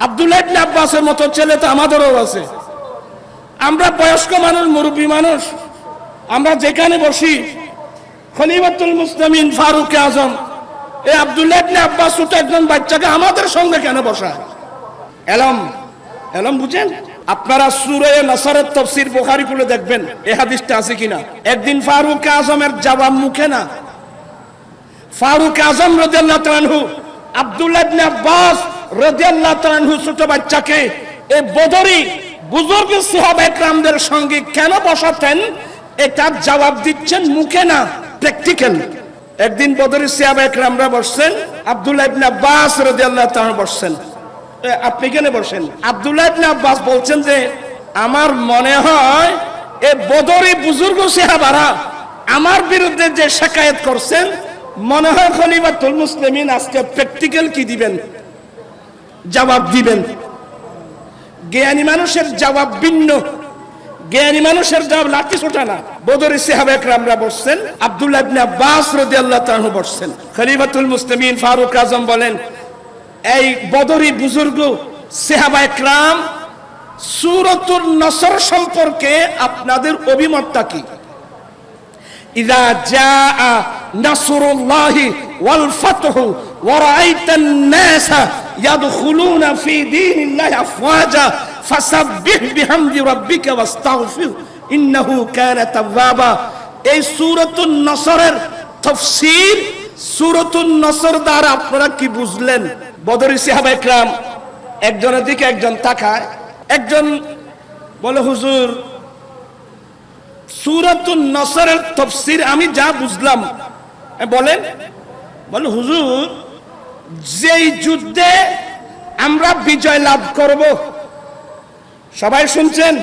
আব্দুল্লাহ ইবনে আব্বাসের মতো ছেলে তো আমাদেরও আছে। আমরা বয়স্ক মানুষ, মুরব্বী মানুষ, আমরা যেখানে বসি খলিফাতুল মুসলিমিন ফারুক আজম এই আব্দুল্লাহ ইবনে আব্বাস ছোট একজন বাচ্চাকে আমাদের সঙ্গে কেন বসায়? এলম বুঝেন? আপনারা সূরা নাসরের তাফসীর বুখারী খুলে দেখবেন এই হাদিসটা আছে কিনা। একদিন ফারুক আজমের জবাব মুখে না, ফারুক আজম রাদিয়াল্লাহু তাআলা আনহু আব্দুল্লাহ ইবনে আব্বাস রাদিয়াল্লাহু তাআলা আনহু ছোট বাচ্চাকে এই বদরি বুজুর্গ সাহাবায়ে কেরামদের সঙ্গে কেন বসাতেন এটার জবাব দিচ্ছেন মুখে না, প্র্যাকটিক্যাল। একদিন বদরি সাহাবায়ে কেরামরা বসছেন, আব্দুল্লাহ ইবনে আব্বাস রাদিয়াল্লাহু তাআলা বসছেন। আপনি কেন বসেন? আব্দুল্লাহ ইবনে আব্বাস বলছেন যে আমার মনে হয় এই বদরি বুজুর্গ সাহাবারা আমার বিরুদ্ধে যে শিকায়ত করছেন, মনে হয় খলিফাতুল মুসলিমিন আজকে প্র্যাকটিক্যাল কি দিবেন, জবাব দিবেন। জ্ঞানী মানুষের জবাব ভিন্ন, জ্ঞানী মানুষের জবাব লাঠি ছোটা না। বদরি সাহাবায়ে কেরামরা বসছেন, আব্দুল্লাহ ইবনে আব্বাস রাদিয়াল্লাহু তাআলা বসছেন। খলিফাতুল মুসলিমিন ফারুক আজম বলেন, এই বদরি বুজুর্গ সাহাবায়ে কেরাম সূরাতুন নসর সম্পর্কে আপনাদের অভিমতটা কি? ইযা জাআ নাসরুল্লাহি ওয়াল ফাতহু ওয়া রাআইতান নাসা ইয়াদখুলুনা ফি দীনিল্লাহি আফওয়াজা ফাসাব্বিহ বিহামদি রাব্বিকা ওয়াস্তাগফির ইন্নাহু কানা তাওয়াবা। এই সূরাতুন নসরের তাফসীর, সূরাতুন নসর দ্বারা আপনারা কি বুঝলেন? বদরি সাহাবায়ে কেরাম একজনের দিকে একজন তাকায়, একজন বলে হুজুর সূরাতুন নসরের তাফসীর আমি যা বুঝলাম। বলেন? বলে হুজুর যেই যুদ্ধে আমরা বিজয় লাভ করব, সবাই শুনছেন,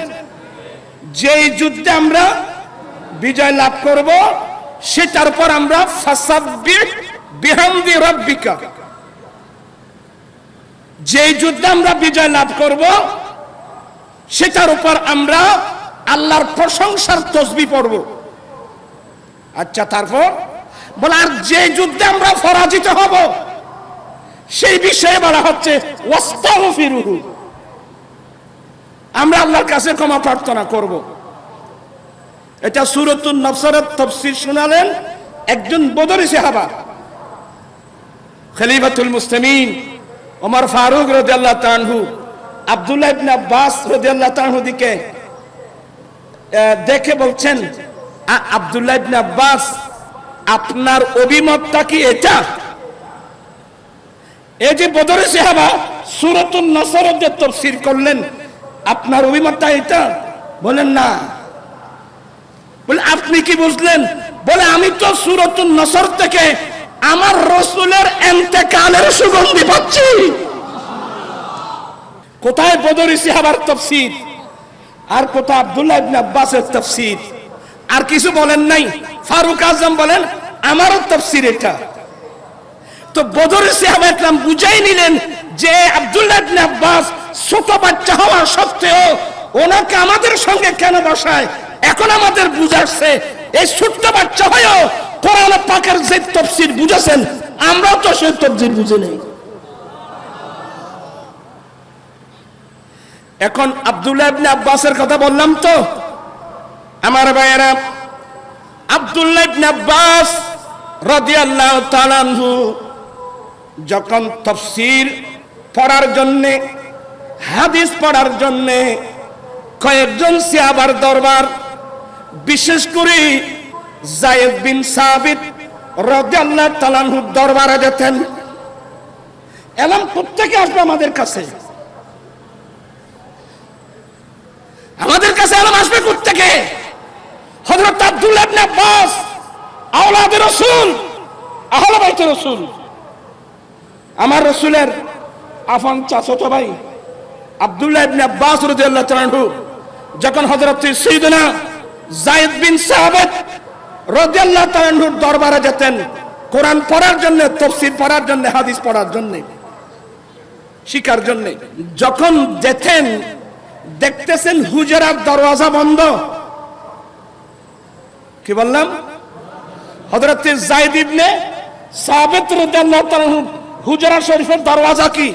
যেই যুদ্ধে আমরা বিজয় লাভ করব সেটার পর আমরা ফাসাব্বিহ বিহামদি রাব্বিকা, যেই যুদ্ধে আমরা বিজয় লাভ করব সেটার উপর আমরা আল্লাহর প্রশংসার তাসবিহ পড়ব। আচ্ছা, তারপর বলে আর যে যুদ্ধে আমরা পরাজিত হব সেই বিষয়ে বলা হচ্ছে ওয়াস্তাগফিরুহু, আমরা আল্লাহর কাছে ক্ষমা প্রার্থনা করব। এটা সূরাতুন নসরের তাফসীর শোনালেন একজন বদরি সাহাবা, খলিফাতুল মুসলিমিন ওমর ফারুক রাদিয়াল্লাহু তাআলা আনহু আব্দুল্লাহ ইবনে আব্বাস রাদিয়াল্লাহু তাআলা আনহু দিকে দেখে বলছেন, আব্দুল্লাহ ইবনে আব্বাস আপনার অভিমতটা কি এটা? এই যে বদরি সাহাবা সূরাতুন নসরের যে তাফসীর করলেন, আপনার অভিমতটা এটা? বলেন না। বলে আপনি কি বুঝলেন? বলে আমি তো সূরাতুন নসর থেকে আমার রাসূলের ইন্তেকালের সুগন্ধি পাচ্ছি। কোথায় বদরি সাহাবার তাফসীর আর কোথায় আব্দুল্লাহ ইবনে আব্বাসের তাফসীর? আর কিছু বলেন নাই। ফারুক আজম বলেন আমারও তাফসীর এটা। তো বদরি সাহাবা একরাম বুঝাই নিলেন যে আব্দুল্লাহ ইবনে আব্বাস ছোট বাচ্চা হওয়া সত্ত্বেও ওনাকে আমাদের সঙ্গে কেন বসায়। এখন আমাদের বুঝাচ্ছে এই ছোট্ট বাচ্চা হয়েও কোরআন পাকের যে তাফসীর বুঝেছেন আমরাও তো সেই তাফসীর বুঝে নেই। এখন আব্দুল্লাহ ইবনে আব্বাসের কথা বললাম তো আমার ভাইয়েরা, আব্দুল্লাহ ইবনে আব্বাস রাদিয়াল্লাহু তাআলা আনহু যখন তাফসীর পড়ার জন্য, হাদিস পড়ার জন্য কয়েকজন সাহাবার দরবার, বিশেষ করে যায়েদ বিন সাবিত রাদিয়াল্লাহু তাআলা আনহুর দরবারে যেতেন। এলাম প্রত্যেকে আসবে আমাদের কাছে, আমাদের কাছে এলাম আসবে প্রত্যেকে। হযরত আব্দুল্লাহ ইবনে আব্বাস আওলাদে রাসূল, আহলে বাইতে রাসূল, আমার রাসূলের আফান চাচাতো ভাই আব্দুল্লাহ ইবনে আব্বাস রাদিয়াল্লাহু তাআলা আনহু যখন হযরত সাইয়েদনা যায়েদ বিন সাবিত রাদিয়াল্লাহু তাআলা আনহুর দরবারে যেতেন কোরআন পড়ার জন্য, তাফসীর পড়ার জন্য, হাদিস পড়ার জন্য, শিখার জন্য, যখন যেতেন দেখতেছেন হুজরার দরওয়াজা বন্ধ। কি বললাম? হযরত যায়েদ ইবনে সাবিত রাদিয়াল্লাহু তাআলা আনহু হুজরা শরীফের দরওয়াজা কি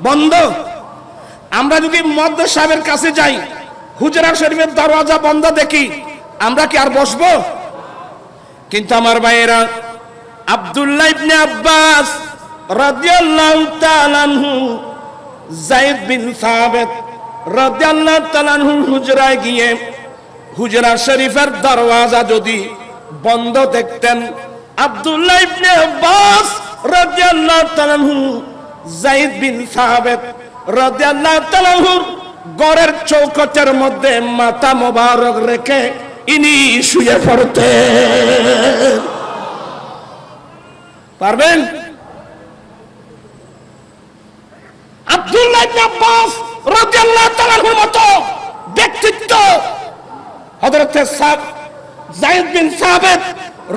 বন্ধ। আমরা যদি মুয়াদ্দিন সাহেবের কাছে যাই, হুজরা শরীফের দরওয়াজা বন্ধ দেখি, আমরা কি আর বসবো? কিন্তু আমার ভাইয়েরা, আব্দুল্লাহ ইবনে আব্বাস রাদিয়াল্লাহু তাআলা আনহু, যায়েদ বিন সাবিত রাদিয়াল্লাহু তাআলা আনহু হুজরায় গিয়ে হুজরা শরীফের দরওয়াজা যদি বন্ধ দেখতেন, আব্দুল্লাহ ইবনে আব্বাস রাদিয়াল্লাহু তাআলা আনহু যায়েদ বিন সাবিত রাদিয়াল্লাহু তাআলা আনহু ঘরের চৌকাঠের মধ্যে মাথা মোবারক রেখে ইনি শুয়ে পড়তেন। পারবেন? আব্দুল্লাহ ইবনে আব্বাস রাদিয়াল্লাহু তাআলা আনহুর মতো ব্যক্তিত্ব হযরত যায়েদ বিন সাবিত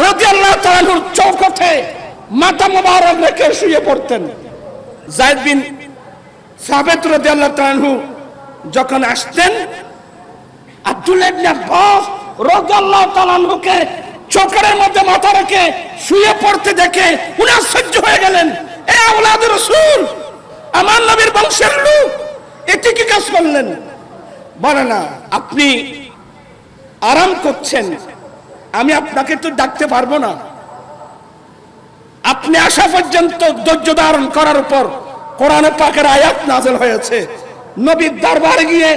রাদিয়াল্লাহু তাআলা আনহুর চৌকাঠে মাথা মোবারক রেখে শুয়ে পড়তেন। যায়েদ বিন সাবিত রাদিয়াল্লাহু তাআলা আনহু যখন আসতেন, আব্দুল্লাহ ইবনে আব্বাস রাদিয়াল্লাহু তাআলা আনহুকে চৌকাঠের মধ্যে মাথা রেখে শুয়ে পড়তে দেখে উনি আশ্চর্য হয়ে গেলেন। এ আওলাদে রাসূল, আমার নবীর বংশের লোক, এটি কি কাজ করলেন? বলে না, আপনি আরাম করছেন, আমি আপনাকে তো ডাকতে পারবো না। আপনি আসা পর্যন্ত ধৈর্য ধারণ করার উপর কোরআনে পাকের আয়াত নাযিল হয়েছে। নবীর দরবারে গিয়ে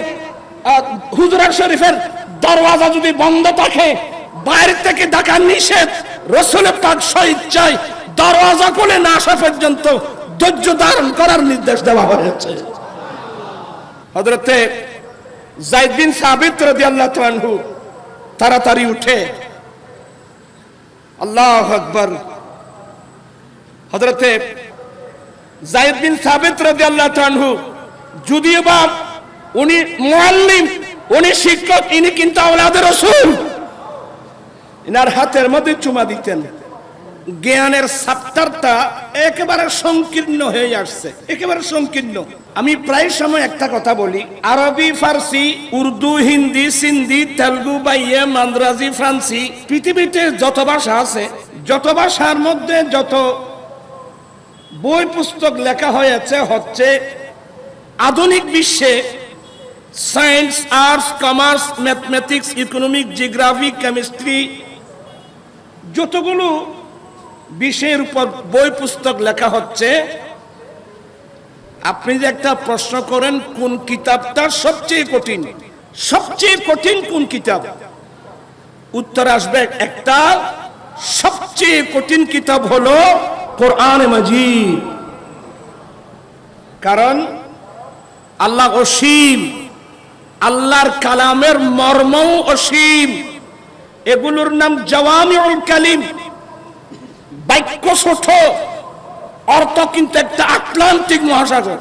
হুজরা শরীফের দরওয়াজা যদি বন্ধ থাকে, বাইরে থেকে ডাকা নিষেধ, রাসূল পাক স্বেচ্ছায় দরওয়াজা খুলে না আসা পর্যন্ত ধৈর্য ধারণ করার নির্দেশ দেওয়া হয়েছে। হযরতে যায়েদ বিন সাবিত রাদিয়াল্লাহু তাআলা আনহু তাড়াতাড়ি উঠে, আল্লাহু আকবার, হযরতে যায়েদ বিন সাবিত রাদিয়াল্লাহু তাআলা আনহু যদিও বা উনি মুআল্লিম, উনি শিক্ষক, ইনি কিন্তু আওলাদে রাসূল। ইনার হাতের মধ্যে চুমা দিতেন। জ্ঞানের সাপ্তারটা একেবারে সংকীর্ণ হয়ে আসছে, একেবারে সংকীর্ণ। আমি প্রায় সময় একটা কথা বলি, আরবি, ফার্সি, উর্দু, হিন্দি, সিন্ধি, তেলুগু, বাইয়ে, মান্দ্রাজি, ফ্রান্সি, পৃথিবীতে যত ভাষা আছে, যত ভাষার মধ্যে যত বই পুস্তক লেখা হয়েছে হচ্ছে আধুনিক বিশ্বে science, arts, commerce, mathematics, economic, geography, chemistry, যতগুলো বিষয়ের উপর বই পুস্তক লেখা হচ্ছে, আপনি যে একটা প্রশ্ন করেন কোন কিতাবটা সবচেয়ে কঠিন, সবচেয়ে কঠিন কোন কিতাব, উত্তর আসবে একটা, সবচেয়ে কঠিন কিতাব হলো কোরআন মাজিদ। কারণ আল্লাহ অসীম, আল্লাহর কালামের মর্মও অসীম। এগুলোর নাম জাওয়ামিউল কালিম, বাক্য ছোট, অর্থ কিন্তু একটা আটলান্টিক মহাসাগর।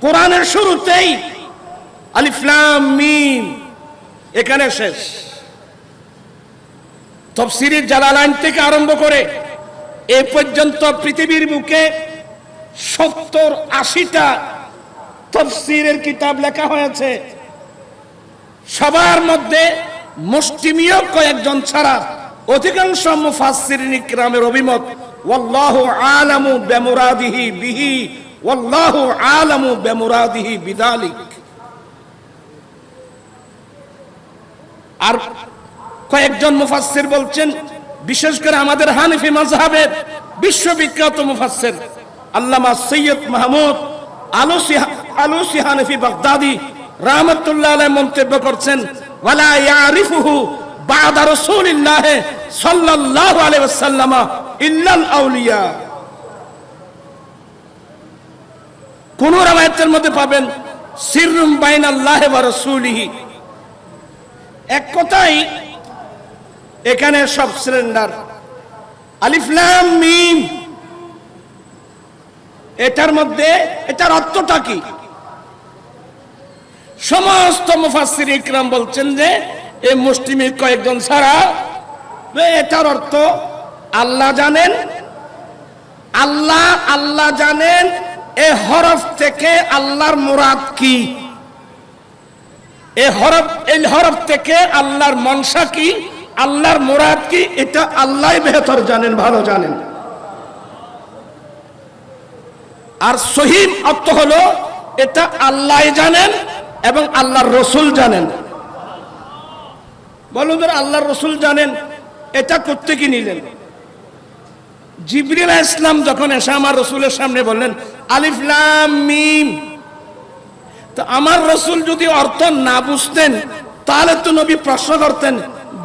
কোরআনের শুরুতেই আলিফ লাম মিম, এখানে শেষ। তাফসীরে জালালাইন থেকে আরম্ভ করে এ পর্যন্ত পৃথিবীর বুকে 70-80টা তাফসীরের কিতাব লেখা হয়েছে। সবার মধ্যে মুষ্টিমেয় কয়েকজন ছাড়া অধিকাংশ মুফাসসিরিন ইকরামের অভিমত ওয়াল্লাহু আলামু বিমুরাদিহি বিহি, ওয়াল্লাহু আলামু বিমুরাদিহি বিযালিক। আর কয়েকজন মুফাসসির বলছেন, বিশেষ করে আমাদের হানাফি মাযহাবের বিশ্ববিখ্যাত মুফাসসির আল্লামা সৈয়দ মাহমুদ আলুসি হানাফি বাগদাদি রাহমাতুল্লাহ আলাইহি মন্তব্য করছেন, ওয়ালা ইয়ারিফুহু বা'দা রাসূলিল্লাহ সাল্লাল্লাহু আলাইহি ওয়াসাল্লাম ইল্লাল আউলিয়া। কোন রাওয়ায়াতের মধ্যে পাবেন সিররুম বাইনাল্লাহি ওয়া রাসূলিহি। এক কথাই এখানে সব সিলিন্ডার। আলিফ লাম মিম, এটার মধ্যে এটার অর্থটা কি? সমস্ত মুফাসসির ইকরাম বলছেন যে এই মুসলিমের কয়েকজন ছাড়া এটার অর্থ আল্লাহ জানেন, আল্লাহ জানেন এই হরফ থেকে আল্লাহর মুরাদ কি, এই হরফ থেকে আল্লাহর মনসা কি, আল্লাহর মুরাদ কি, এটা আল্লাহই বেহতর জানেন, ভালো জানেন। আর সহিহ অর্থ হলো এটা আল্লাহ জানেন এবং আল্লাহর রসুল জানেন। বলুন আল্লাহর রসুল জানেন, এটা করতে কি নিলেন? জিবরিল আলাইহিস সালাম যখন এসে আমার রসুলের সামনে বললেন আলিফ লাম মিম, তো আমার রসুল যদি অর্থ না বুঝতেন তাহলে তো নবী প্রশ্ন করতেন,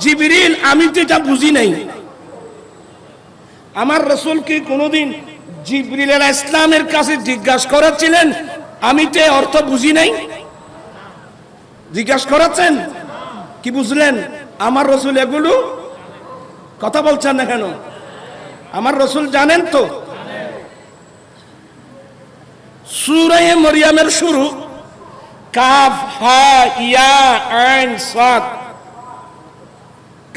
জিবরিল আমি তো এটা বুঝি নাই। আমার রসুল কি কোনোদিন জিবরিল আলাইহিস সালামের কাছে জিজ্ঞাসা করেছিলেন আমি তো অর্থ বুঝি নাই? জিজ্ঞাসা করেছেন? কি বুঝলেন? আমার রসুল এগুলো কথা বলছেন না কেন? আমার রসুল জানেন তো। সূরা মরিয়মের শুরু কাফ হা ইয়া আইন সাদ,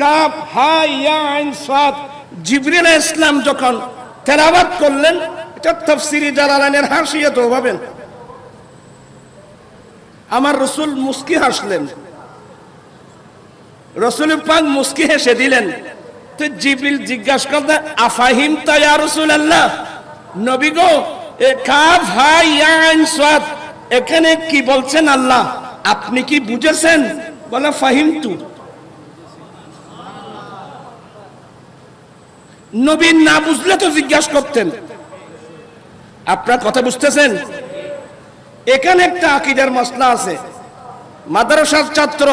কাফ হা ইয়া আইন সাদ। জিবরিল আলাইহিস সালাম যখন তেলাওয়াত করলেন, এটা তাফসীরে জালালাইনের হাসিয়ে তো ভাবেন, আমার রসুল মুস্কি হাসলেন, রসুল পাক মুস্কি হেসে দিলেন। তো জিবরিল জিজ্ঞাসা করলেন আফাহিম তা ইয়া রাসূলুল্লাহ, নবী গো কাফ হা ইয়া আইন সাদ এখানে কি বলছেন আল্লাহ, আপনি কি বুঝেছেন? বলে ফাহিমতু। নবী না বুঝলে তো জিজ্ঞাসা করতেন। আপনার কথা বুঝতেছেন? এখানে একটা আকীদার মাসলা আছে। মাদ্রাসার ছাত্র,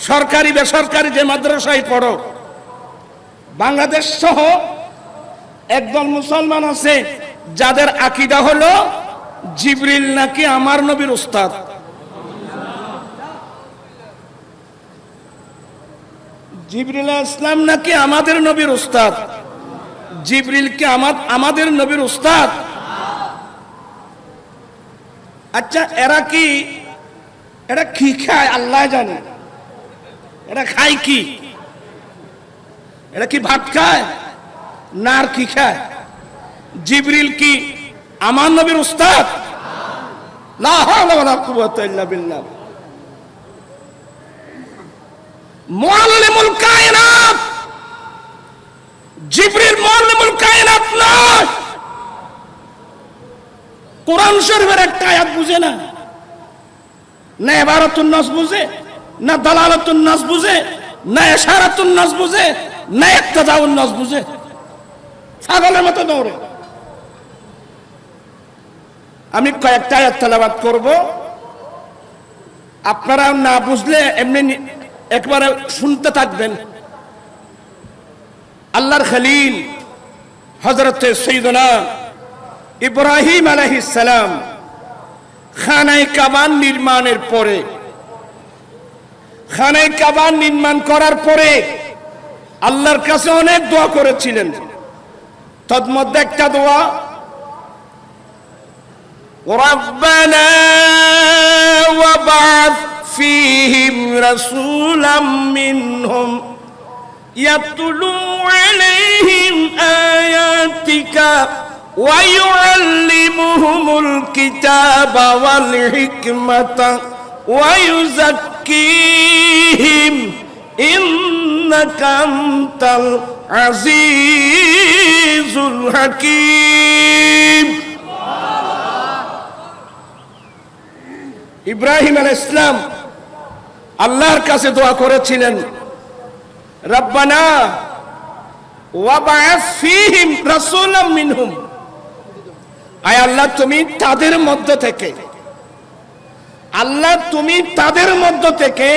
সরকারি বেসরকারি যে মাদ্রাসায় পড়ো, বাংলাদেশ সহ একদল মুসলমান আছে যাদের আকীদা হলো জিবরিল নাকি আমার নবীর উস্তাদ। জিবরিল আলাইহিস সালাম নাকি আমাদের নবীর উস্তাদ। জিবরিল কি আমাদের নবীর উস্তাদ? আচ্ছা এরা কি খায় আল্লাহ জানে। এরা খায় কি? এরা কি ভাত খায় না আর কি খায়? জিবরিল কি আমার নবীর উস্তাদ? লা হাওলা ওয়ালা কুওয়াতা ইল্লা বিল্লাহ। মুআল্লিমুল কায়নাত, জিবরিল মুআল্লিমুল কায়নাত নয়। কোরআন শরীফের একটা আয়াত বুঝে না, না ইবারাতুন নাস বুঝে, না দালালাতুন নাস বুঝে, না ইশারাতুন নাস বুঝে, না ইক্তাদাউন নাস বুঝে, ছাগলের মতো দৌড়ে। আমি কয়েকটা আয়াত তেলাওয়াত করব, আপনারা না বুঝলে এমনি একবারে শুনতে থাকবেন। আল্লাহর খলিল হযরত সাইয়্যিদুনা ইব্রাহিম আলাইহিস সালাম খানায়ে কাবা নির্মাণের পরে, খানায়ে কাবা নির্মাণ করার পরে আল্লাহর কাছে অনেক দোয়া করেছিলেন। তন্মধ্যে একটা দোয়া, রব্বানা ওয়াবআথ ফীহিম রাসূলাম মিনহুম ইয়াতলু আলাইহিম আয়াতিকা ওয়া ইউআল্লিমুহুমুল কিতাবা ওয়াল হিকমাতা ওয়া ইউযাক্কিহিম ইন্নাকা আনতাল আজিজুল হাকীম। ইব্রাহিম আলাইহিস সালাম আল্লাহর কাছে দোয়া করেছিলেন, রব্বানা ওয়াবআথ ফীহিম রাসূলাম মিনহুম, আয় আল্লাহ তুমি তাদের মধ্য থেকে, আল্লাহ তুমি তাদের মধ্য থেকে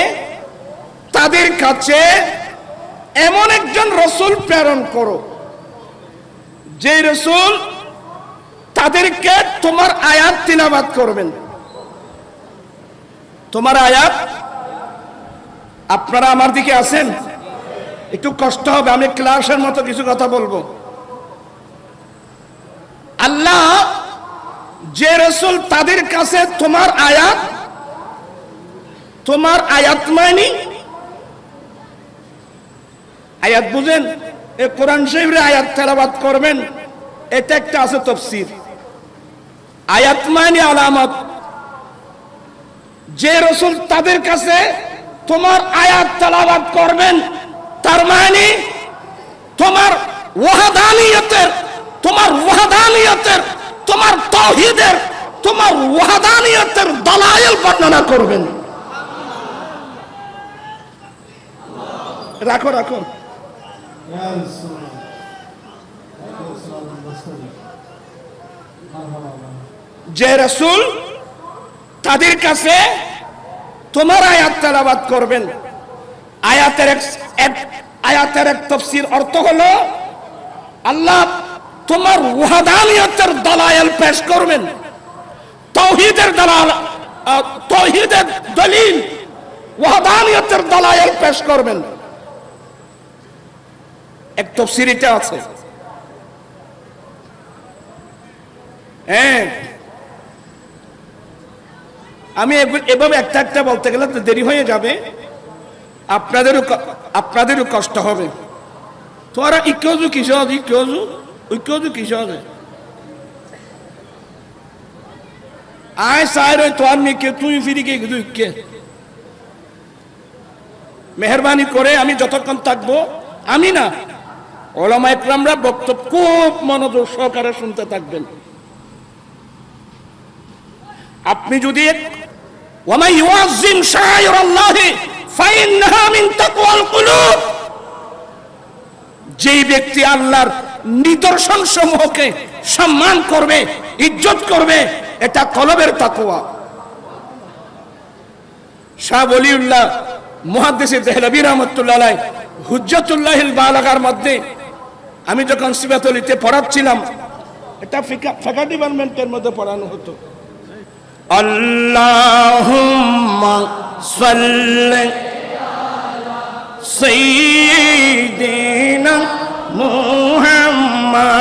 তাদের কাছে এমন একজন রাসূল প্রেরণ করো যে রাসূল তাদেরকে তোমার আয়াত তিলাওয়াত করবেন। তোমার আয়াত, আপনারা আমার দিকে আছেন? একটু কষ্ট হবে, আমি ক্লাসের মতো কিছু কথা বলবো। আল্লাহ যে রাসূল তাদের কাছে তোমার আয়াত মানি, আয়াত বুঝেন? এ কোরআন শরীফের আয়াত তেলাওয়াত করবেন, এটা একটা আছে তাফসীর। আয়াত মানি আলামত, যে রাসূল তাদের কাছে তোমার আয়াত তেলাওয়াত করবেন, তার মানে তোমার ওয়াহদানিয়তের তোমার তাওহীদের, তোমার ওয়াহদানিয়তের দালাইল বর্ণনা করবেন। রাখো রাখো। যে রাসূল তাদের কাছে তোমার আয়াত তেলাওয়াত করবেন, আয়াতের এক তাফসীর অর্থ হলো আল্লাহ তোমার ওয়াহদানিয়তের দালাইল পেশ করবেন, তাওহীদের দলিল, ওয়াহদানিয়তের দালাইল পেশ করবেন। এক তাফসীর এটা আছে। হ্যাঁ, আমি এভাবে একটা একটা বলতে গেলে তো দেরি হয়ে যাবে, আপনাদেরও কষ্ট হবে। তোরা ইকোজু কিসজ ইকোজু কিসজ আয় সাইর তোর মেয়েকে তুই ফিরি কে কে মেহরবানি করে আমি যতক্ষণ থাকবো, আমি না ওলামা ইকরামরা বক্তব্য খুব মনোযোগ সহকারে শুনতে থাকবেন। আপনি যদি ওয়ামা ইউআযযিম শাআইরাল্লাহি ফাইন্নাহা মিন তাকওয়াল কুলুব, যেই ব্যক্তি আল্লাহর নিদর্শন সমূহকে সম্মান করবে, ইজ্জত করবে, এটা কলবের তাকওয়া। শাহ ওলিউল্লাহ মুহাদ্দিস দেহলভী রাহমাতুল্লাহ আলাইহি হুজ্জাতুল্লাহিল বালাগার মধ্যে আমি যখন সিবাতুলিতে পড়াচ্ছিলাম, এটা ফিকহ ডিপার্টমেন্টের মধ্যে পড়ানো হতো। আল্লাহুম্মা সাল্লি আলা সাইয়্যিদিনা মুহাম্মাদ,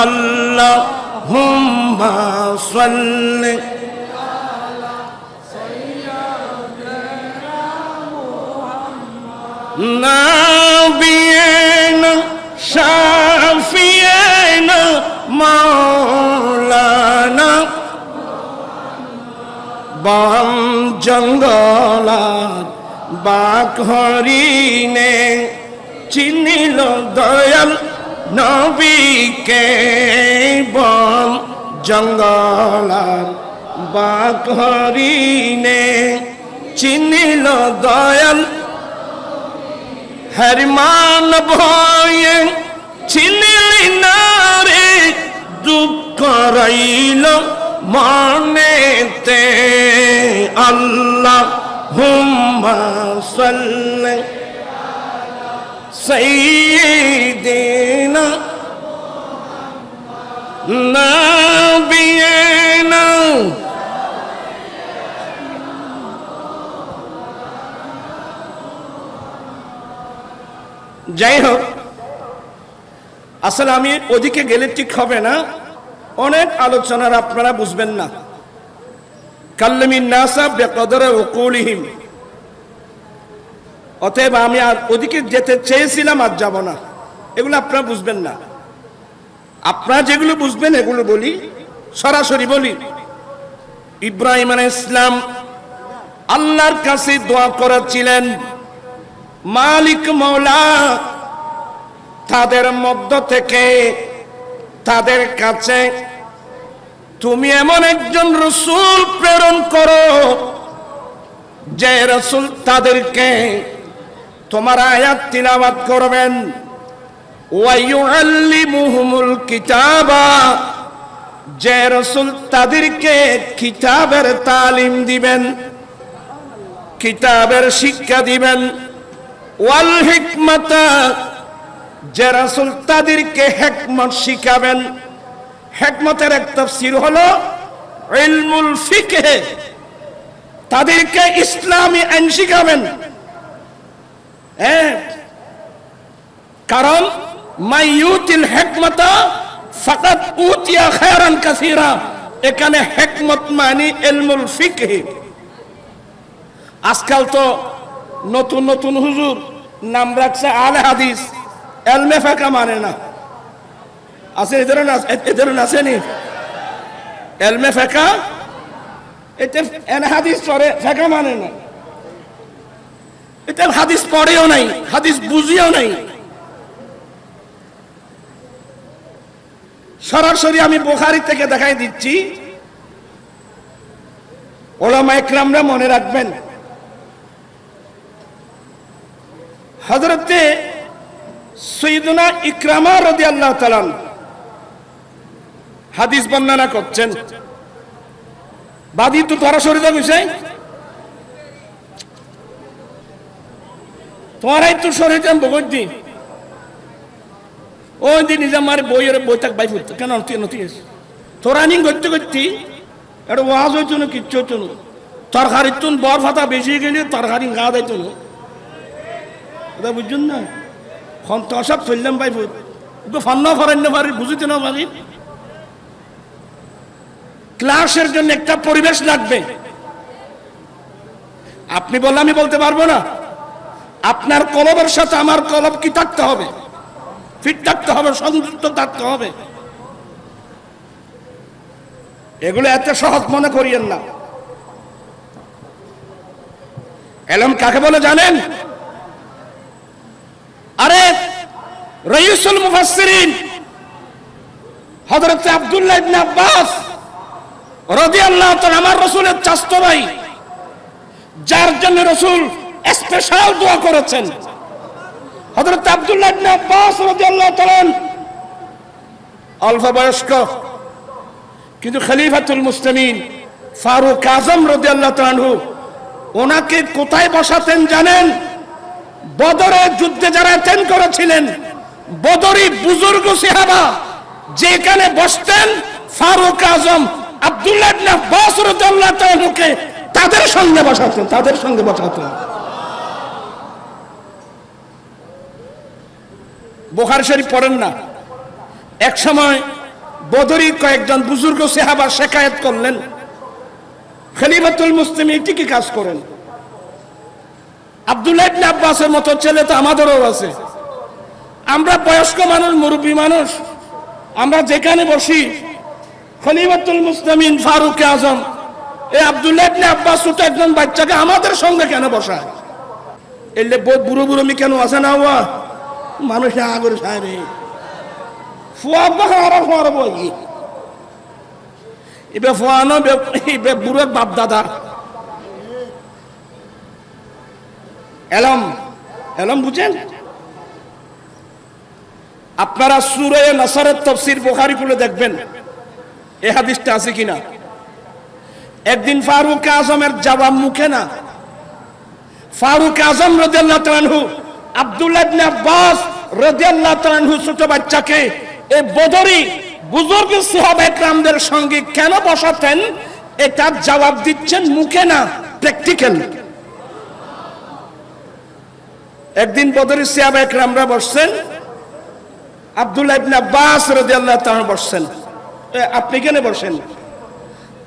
আল্লাহুম্মা সাল্লি আলা সাইয়্যিদিনা মুহাম্মাদ, নাবিয়িনা শাফিয়িনা মাওলানা বাম জঙ্গলার বাক হরিণে চিনিল দয়াল নবীকে, বন জঙ্গলার বাক হরিণে চিনিল দয়াল, হরিমান ভয়ে চিনিলি না রে, দুঃখ রইল মনেতে, আল্লাহুম্মা সাল্লি আলা সাইয়্যিদিনা নাবিয়িনা। যাই হোক, আসলে আমি ওদিকে গেলে ঠিক হবে না, অনেক আলোচনার আপনারা বুঝবেন না। কাল্লামিন নাসা বিকদরি উকুলিহিম, অতএব আমি আর ওদিকে যেতে চেয়েছিলাম, আর যাব না। এগুলো আপনারা বুঝবেন না। আপনারা যেগুলো বুঝবেন এগুলো বলি, সরাসরি বলি। ইব্রাহিম আলাইহিস সালাম আল্লাহর কাছে দোয়া করেছিলেন, মালিক মওলা তাদের মধ্য থেকে তাদের কাছে তুমি এমন একজন রাসূল প্রেরণ করো, যে রাসূল তাদেরকে তোমার আয়াত তিলাওয়াত করবেন, ওয়া ইউআল্লিমুহুমুল কিতাবা, যে রাসূল তাদেরকে কিতাবের তালিম দিবেন, কিতাবের শিক্ষা দিবেন, ওয়াল হিকমাতা, যে রাসূল তাদেরকে হিকমত শিখাবেন। হিকমতের এক তাফসীর হলো ইলমুল ফিকহ, তাদেরকে ইসলামী আইন শিখাবেন। কারণ মাইয়ুতিল হিকমাতা ফাকাদ উতিয়া খায়রান কাসীরা, এখানে হিকমত মানে ইলমুল ফিকহ। আজকাল তো নতুন নতুন হুজুর নাম রাখছে আলে হাদিস, এলমে ফাকা মানে না। আছে এদের আসেনি এলমে ফাকা, এটা এনে হাদিস পড়ে, ফাকা মানে না। এটা হাদিস পড়েও নাই, হাদিস বুঝিও নাই। সরাসরি আমি বুখারী থেকে দেখাই দিচ্ছি, ওলামা ইকরামরা মনে রাখবেন। হযরতে সাইয়্যিদুনা ইকরামা রাদিয়াল্লাহু তাআলা হাদিস বর্ণনা করছেন। বাদী তো তোরা সরে যাবে, তোরাই তো সরে যান বগর দি ওই দিন আমার বইয়ের বই থাক বাই ফুট কেন নথি তোরা নিন করতে করতে এটা ওয়াজ হইতো না, কিচ্ছু হইতো না। তরকারির তুন বর ফাতা বেশি গেলে তরকারি গা দিত না, ওটা বুঝছেন না। সব চললাম বাই ফুট ফান্না ফরান্য পারি, বুঝিতে না পারি। ক্লাসের জন্য একটা পরিবেশ লাগবে। আপনি বললে আমি বলতে পারবো না। আপনার কলবের সাথে আমার কলব কি থাকতে হবে, ফিট থাকতে হবে, সংযুক্ত থাকতে হবে। এগুলো এত সহজ মনে করিয়েন না। এলম কাকে বলে জানেন? আরে রাইসুল মুফাসসিরিন হযরত আব্দুল্লাহ ইবনে আব্বাস রাদিয়াল্লাহু তাআলা, আমার রাসূলের চাচতো ভাই, যার জন্য রাসূল স্পেশাল দোয়া করেছেন। হযরত আব্দুল্লাহ ইবনে আব্বাস রাদিয়াল্লাহু তাআলা অল্প বয়স্ক, কিন্তু খলিফাতুল মুসলিমিন ফারুক আজম রাদিয়াল্লাহু তাআলা ওনাকে কোথায় বসাতেন জানেন? বদরের যুদ্ধে যারা অ্যাটেন্ড করেছিলেন, বদরি বুজুর্গ সাহাবা যেখানে বসতেন, ফারুক আজম আব্দুল্লাহ ইবনে আব্বাস রাদিয়াল্লাহু তাআলাকে তাদের সঙ্গে বসাতেন, তাদের সঙ্গে বসাতেন। বুখারী শরীফ পড়েন না? এক সময় বদরি কয়েকজন বুজুর্গ সাহাবা শিকায়েত করলেন, খলিফাতুল মুসলিমিন ঠিকই কাজ করেন। আব্দুল্লাহ ইবনে আব্বাসের মতো ছেলে তো আমাদেরও আছে। আমরা বয়স্ক মানুষ, মুরব্বী মানুষ, আমরা যেখানে বসি, খলিফাতুল মুসলিমিন ফারুক আজম এই আব্দুল্লাহ ইবনে আব্বাস ছোট একজন বাচ্চাকে আমাদের সঙ্গে কেন বসায়? এলে বুড়ো বুড়ো মি কেন আছে না? ওয়া মানুষ আগর সারে ফুয়া বাহারা ফুয়ার বই এবে ফুয়ানো বে বুড়োর বাপ দাদা এলম এলম বুঝেন? আপনারা সূরা নাসরের তাফসীর বুখারী খুলে দেখবেন এই হাদিসটা আছে কিনা। একদিন ফারুক আজমের জবাব মুখে না, ফারুক আজম রাদিয়াল্লাহু তাআলা আনহু আব্দুল্লাহ ইবনে আব্বাস রাদিয়াল্লাহু তাআলা আনহু ছোট বাচ্চাকে এই বদরি বুজুর্গ সাহাবা کرامদের সঙ্গে কেন বসাতেন, এটা জবাব দিচ্ছেন মুখে না, প্র্যাকটিক্যাল। একদিন বদরি সাহাবা کرامরা বসছেন, আব্দুল্লাহ ইবনে আব্বাস রাদিয়াল্লাহু তাআলা বসছেন। আপনি কেন বসেন?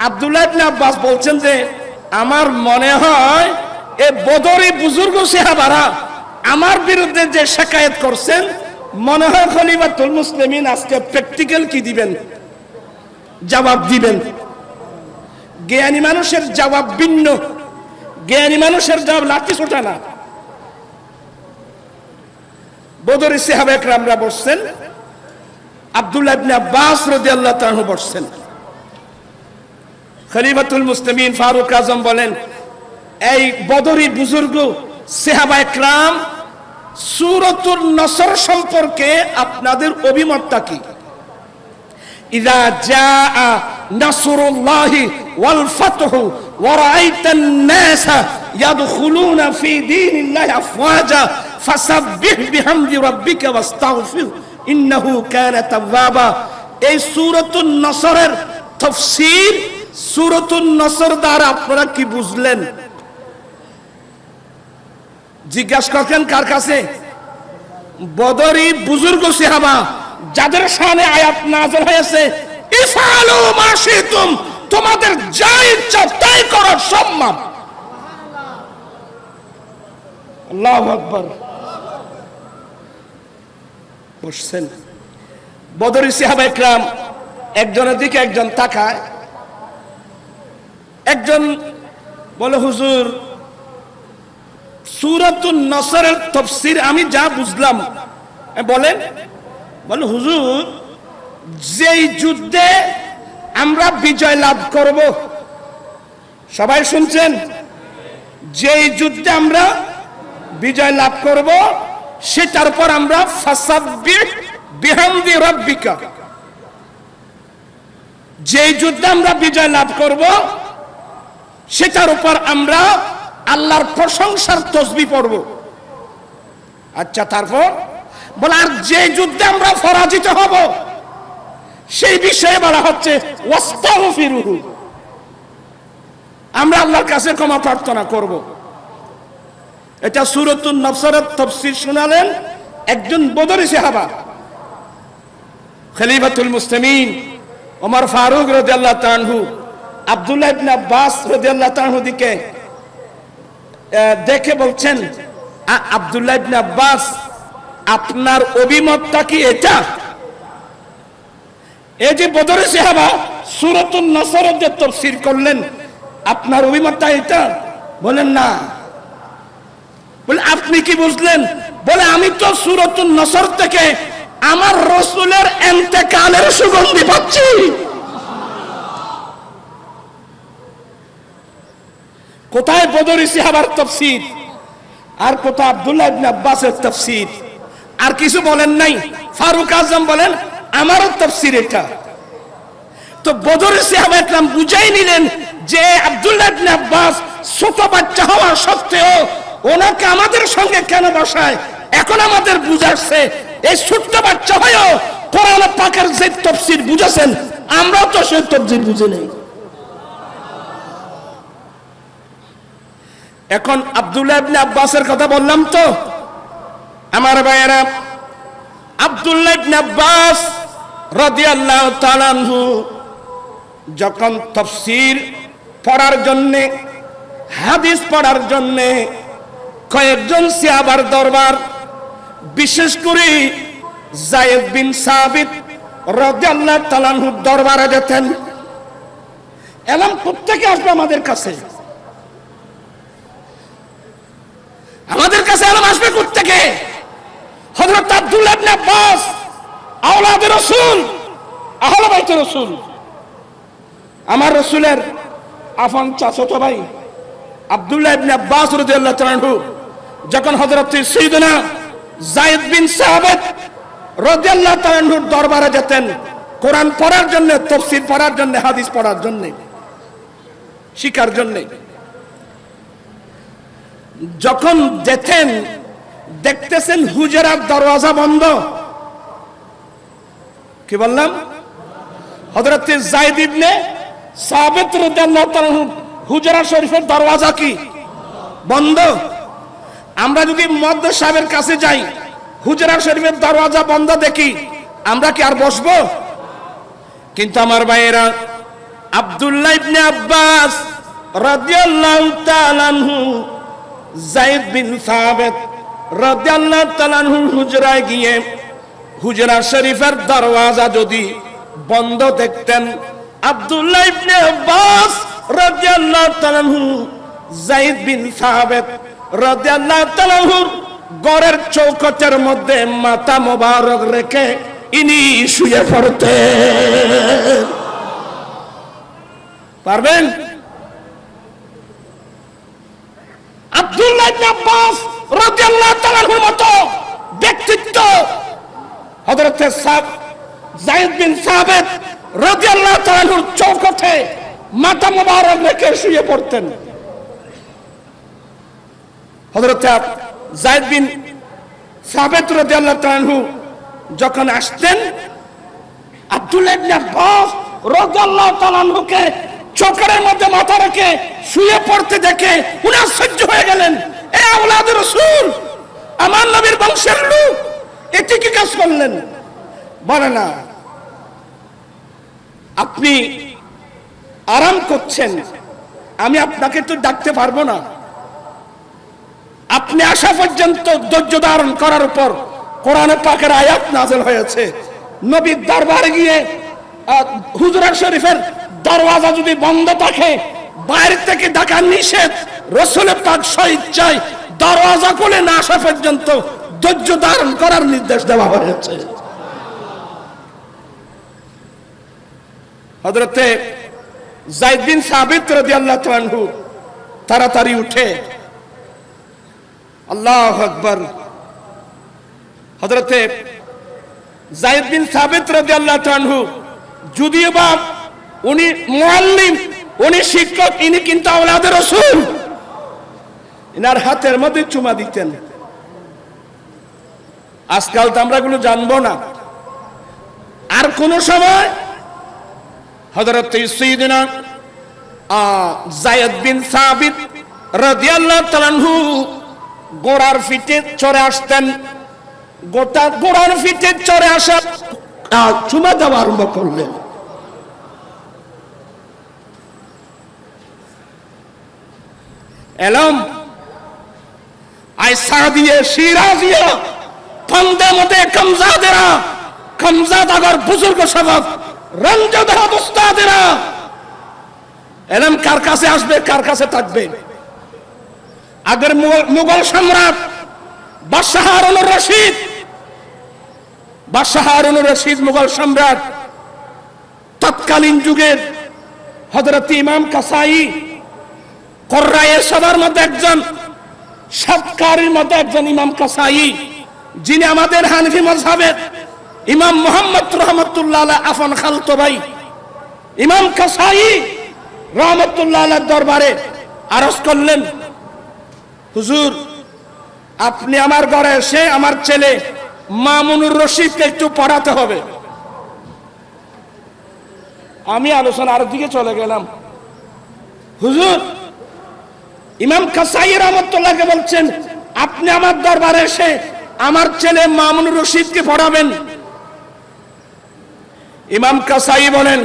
আব্দুল্লাহ ইবনে আব্বাস বলছেন যে আমার মনে হয় এই বদরি বুজুর্গ সাহাবারা আমার বিরুদ্ধে যে শিকায়েত করছেন, মনে হয় খলিফাতুল মুসলিমিন আজকে প্র্যাকটিক্যাল কি দিবেন, জবাব দিবেন। জ্ঞানী মানুষের জবাব ভিন্ন, জ্ঞানী মানুষের জবাব লাঠি ছোটা না। বদরি সাহাবা کرامরা বসছেন, আব্দুল্লাহ ইবনে আব্বাস রাদিয়াল্লাহু তাআলা বসছেন। খলিফাতুল মুসলিমিন ফারুক আজম বলেন, এই বদরি বুজুর্গ সাহাবা کرام সূরাতুন নসর সম্পর্কে আপনাদের অভিমতটা কি? ইযা জাআ নাসরুল্লাহি ওয়াল ফাতহু ওয়া রাআইতান নাসা ইয়াদখুলুনা ফি দীনিল্লাহি আফওয়াজা ফাসাব্বিহ বিহামদি রাব্বিকা ওয়াস্তাগফির ইন্নাহু কানা তাওয়াবা। এই সূরাতুন নসরের তাফসীর, সূরাতুন নসর দ্বারা আপনারা কি বুঝলেন? জিজ্ঞাসা করতেন কার কাছে? বদরি বুজুর্গ সাহাবা যাদের শানে আয়াত নাযিল হয়েছে, ইফআলু মা শিতুম, তোমাদের যা ইচ্ছা তাই করো, সম্মান। আল্লাহু আকবার। বসছেন বদরি সাহাবা کرام, একজনের দিকে একজন তাকায়। একজন বলে, হুজুর সূরাতুন নসরের তাফসীর আমি যা বুঝলাম। বলেন? বলে হুজুর যেই যুদ্ধে আমরা বিজয় লাভ করব, সবাই শুনছেন, যেই যুদ্ধে আমরা বিজয় লাভ করব সেটার পর আমরা ফাসাব্বিহ বিহামদি রাব্বিকা, যেই যুদ্ধে আমরা বিজয় লাভ করব সেটার উপর আমরা আল্লাহর প্রশংসার তাসবিহ পড়ব। আচ্ছা, তারপর বলে আর যে যুদ্ধে আমরা পরাজিত হব সেই বিষয়ে বলা হচ্ছে ওয়াস্তাগফিরুহু, আমরা আল্লাহর কাছে ক্ষমা প্রার্থনা করব। এটা সূরাতুন নসরের তাফসীর শোনালেন একজন বদরি সাহাবা, খলিফাতুল মুসলিমিন ওমর ফারুক রাদিয়াল্লাহু তাআলা আনহু আব্দুল্লাহ ইবনে আব্বাস রাদিয়াল্লাহু তাআলা আনহু দিকে দেখে বলছেন, আব্দুল্লাহ ইবনে আব্বাস, আপনার অভিমতটা কি এটা? এই যে বদরি সাহাবা সূরাতুন নসরের যে তাফসীর করলেন, আপনার অভিমতটা এটা? বলেন না। বলে আপনি কি বুঝলেন? বলে আমি তো সূরাতুন নসর থেকে আমার রাসূলের ইন্তেকালের সুগন্ধি পাচ্ছি। কোথায় বদরি সাহাবার তাফসীর আর কোথায় আব্দুল্লাহ ইবনে আব্বাসের তাফসীর? আর কিছু বলেন নাই। ফারুক আজম বলেন আমারও তাফসীর এটা। তো বদরি সাহাবা একরাম বুঝাই নিলেন যে আব্দুল্লাহ ইবনে আব্বাস ছোট বাচ্চা হওয়া সত্ত্বেও ওনাকে আমাদের সঙ্গে কেন বসায়, এখন আমাদের বুঝাচ্ছে এই ছোট্ট বাচ্চা হয়েও কোরআন পাকের যে তাফসীর বুঝেছেন আমরাও তো সেই তাফসীর বুঝি নাই। এখন আব্দুল্লাহ ইবনে আব্বাসের কথা বললাম তো আমার ভাইয়েরা, আব্দুল্লাহ ইবনে আব্বাস রাদিয়াল্লাহু তাআলা আনহু যখন তাফসীর পড়ার জন্য, হাদিস পড়ার জন্য কয়েকজন সাহাবার দরবার, বিশেষ করে যায়েদ বিন সাবিত রাদিয়াল্লাহু তাআলা আনহু দরবারে যেতেন, এলাম প্রত্যেকে আসবে আমাদের কাছে, আমাদের কাছে এলাম আসবে প্রত্যেকে। হযরত আব্দুল্লাহ ইবনে আব্বাস আওলাদে রাসূল, আহলে বাইতে রাসূল, আমার রাসূলের আপন চাচাতো ভাই আব্দুল্লাহ ইবনে আব্বাস রাদিয়াল্লাহু তাআলা আনহু যখন হযরত সাইয়েদনা যায়েদ বিন সাবিত রাদিয়াল্লাহু তাআলা আনহুর দরবারে যেতেন কোরআন পড়ার জন্য, তাফসীর পড়ার জন্য, হাদিস পড়ার জন্য, শিখার জন্য, যখন যেতেন দেখতেছেন হুজরার দরওয়াজা বন্ধ। কি বললাম? হযরত যায়েদ ইবনে সাবিত রাদিয়াল্লাহু তাআলা হুজরা শরীফের দরওয়াজা কি বন্ধ? আমরা যদি মুয়াদ্দিস সাহেবের কাছে যাই, হুজরা শরীফের দরওয়াজা বন্ধ দেখি, আমরা কি আর বসবো? কিন্তু আমার ভাইয়েরা, আব্দুল্লাহ ইবনে আব্বাস রাদিয়াল্লাহু তাআলা আনহু যায়েদ বিন সাবিত রাদিয়াল্লাহু তাআলা আনহু হুজরায় গিয়ে হুজরা শরীফের দরওয়াজা যদি বন্ধ দেখতেন, আব্দুল্লাহ ইবনে আব্বাস রাদিয়াল্লাহু তাআলা আনহু যায়েদ বিন সাবিত রাদিয়াল্লাহু তাআলা আনহু ঘরের চৌকাঠের মধ্যে মাথা মোবারক রেখে ইনি শুয়ে পড়তেন। পারবেন? আব্দুল্লাহ ইবনে আব্বাস রাদিয়াল্লাহু তাআলা আনহুর মতো ব্যক্তিত্ব হযরত যায়েদ বিন সাবিত রাদিয়াল্লাহু তাআলা আনহুর চৌকাঠে মাথা মোবারক রেখে শুয়ে পড়তেন। হযরত যায়েদ বিন সাবিত রাদিয়াল্লাহু তাআলা আনহু যখন আসতেন, আব্দুল্লাহ ইবনে আব্বাস রাদিয়াল্লাহু তাআলা আনহুকে চৌকাঠের মধ্যে মাথা রেখে শুয়ে পড়তে দেখে উনি আশ্চর্য হয়ে গেলেন। এ আওলাদে রাসূল, আমার নবীর বংশের লোক, এটি কি কাজ করলেন? বলে না, আপনি আরাম করছেন, আমি আপনাকে তো ডাকতে পারবো না। আপনি আসা পর্যন্ত ধৈর্য ধারণ করার উপর কোরআনে পাকের আয়াত নাযিল হয়েছে। নবীর দরবারে গিয়ে হুজরা শরীফের দরওয়াজা যদি বন্ধ থাকে, বাইরে থেকে ডাকা নিষেধ, রাসূল পাক স্বেচ্ছায় দরওয়াজা খুলে না আসা পর্যন্ত ধৈর্য ধারণ করার নির্দেশ দেওয়া হয়েছে। হযরতে যায়েদ বিন সাবিত রাদিয়াল্লাহু তাআলা আনহু তাড়াতাড়ি উঠে, আল্লাহু আকবার, হযরতে যায়েদ বিন সাবিত রাদিয়াল্লাহু তাআলা আনহু যদিও বা উনি মুআল্লিম, উনি শিক্ষক, ইনি কিন্তু আওলাদে রাসূল, ইনার হাতের মধ্যে চুমা দিতেন। আজকাল তো আমরা এগুলো জানবো না। আর কোন সময় হযরত সাইয়্যিদনা যায়েদ বিন সাবিত রাদিয়াল্লাহু তাআলা আনহু ঘোড়ার পিঠে চড়ে আসতেন, ঘোড়ার পিঠে চড়ে আসা চুমা দেওয়া আরম্ভ করলেন। এলম আয়সা দিয়ে শিরাজিয়া ফন্দে মতে কমজাদেরা, কমজাদ আগর বুজুর্গ সবক রঞ্জদহ উস্তাদেরা, এলম কার কাছে আসবে, কার কাছে থাকবে? আগের মুঘল সম্রাট বাদশাহ হারুনুর রশিদ, বাদশাহ হারুনুর রশিদ মুঘল সম্রাট, তৎকালীন যুগের হযরত ইমাম কাসাই কুররায়ে সবার মধ্যে একজন, সৎকারীর মধ্যে একজন ইমাম কাসাই, যিনি আমাদের হানফি মাযহাবের ইমাম মুহাম্মদ রাহমাতুল্লাহ আলাইহি আফন খালতো ভাই ইমাম কাসাই রাহমাতুল্লাহ আলাইহির দরবারে আরজ করলেন, হুজুর আপনি আমার ঘরে এসে আমার ছেলে মামুনুর রশিদকে একটু পড়াতে হবে। আমি আলোচনার দিকে চলে গেলাম। হুজুর, ইমাম কাসাই রাহমাতুল্লাহকে বলছেন আপনি আমার দরবারে এসে আমার ছেলে মামুনুর রশিদকে পড়াবেন। ইমাম কাসাই বলেন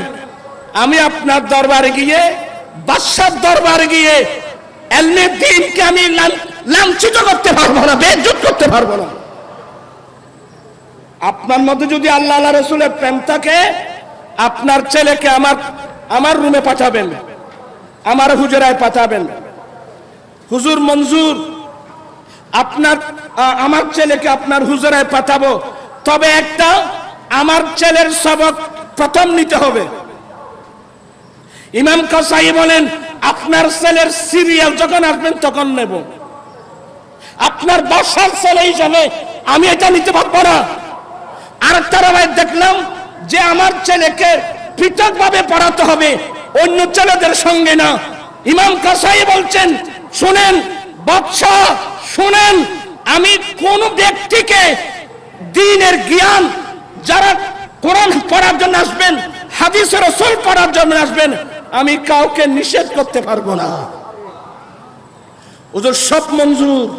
আমি আপনার দরবারে গিয়ে, বাদশার দরবারে গিয়ে ইলমে দ্বীনকে আমি লাঞ্ছিত করতে পারবো না, বেইজ্জত করতে পারবো না। আপনার মধ্যে যদি আল্লাহ আল্লাহ রাসূলের প্রেম থাকে, আপনার ছেলেকে আমার রুমে পাঠাবেন, আমার হুজরায় পাঠাবেন। হুজুর মঞ্জুর, আমার ছেলেকে আপনার হুজরায় পাঠাবো, তবে একটা আমার ছেলের সবক প্রথম নিতে হবে। ইমাম কাসাই বলেন আপনার ছেলের সিরিয়াল যখন আসবেন তখন নেব, আপনার বাসার ছেলে হিসাবে আমি এটা নিতে পারবো না। আর একটা রায় দেখলাম যে আমার ছেলেকে পৃথকভাবে পড়াতে হবে, অন্য ছেলেদের সঙ্গে না। ইমাম কাসাই বলছেন শুনেন বাদশা, শুনেন, আমি কোন ব্যক্তিকে দ্বীনের জ্ঞান, যারা কোরআন পড়ার জন্য আসবেন, হাদিস রাসূল পড়ার জন্য আসবেন, আমি কাউকে নিষেধ করতে পারবো না। হুজুর সব মঞ্জুর,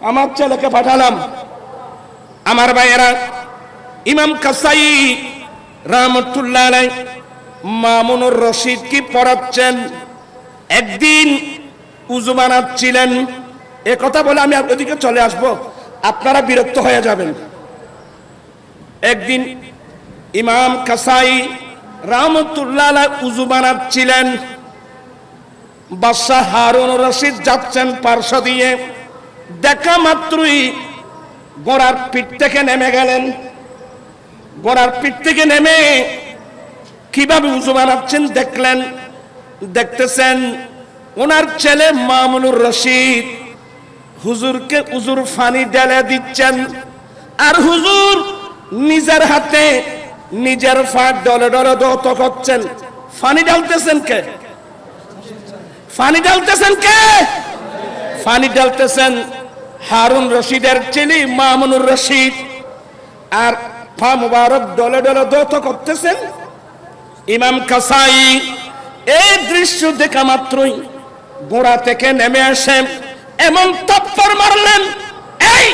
আমার ছেলেকে পাঠালাম। আমার ভাইয়েরা, ইমাম কাসাই রাহমাতুল্লাহ আলাইহি মামুনুর রশিদ কি পড়াচ্ছেন। একদিন উযু বানাচ্ছিলেন, এ কথা বলে আমি ওদিকে চলে আসব, আপনারা বিরক্ত হয়ে যাবেন। একদিন ইমাম কাসাই রাহমাতুল্লাহ আলাইহি উযু বানাচ্ছিলেন, বাদশাহ হারুনুর রশিদ যাচ্ছেন পার্শ্ব দিয়ে, দেখা মাত্রই ঘোড়ার পিঠ থেকে নেমে গেলেন। ঘোড়ার পিঠ থেকে নেমে কিভাবে উযু বানাচ্ছেন দেখলেন, দেখতেছেন ওনার ছেলে মামুনুর রশিদ হুজুরকে উযুর পানি ঢেলে দিচ্ছেন, আর হুজুর নিজের হাতে নিজের পা ডলে ডলে ধৌত করছেন। পানি ঢালতেছেন কে? পানি ঢালতেছেন কে? পানি ঢালতেছেন হারুন রশিদের ছেলে মামুনুর রশিদ, আর পা মুবারক ডলে ডলে ধৌত করতেছেন ইমাম কাসাই। এই দৃশ্য দেখা মাত্রই ঘোড়া থেকে নেমে আসেন, এমন তপ্পর মারলেন, এই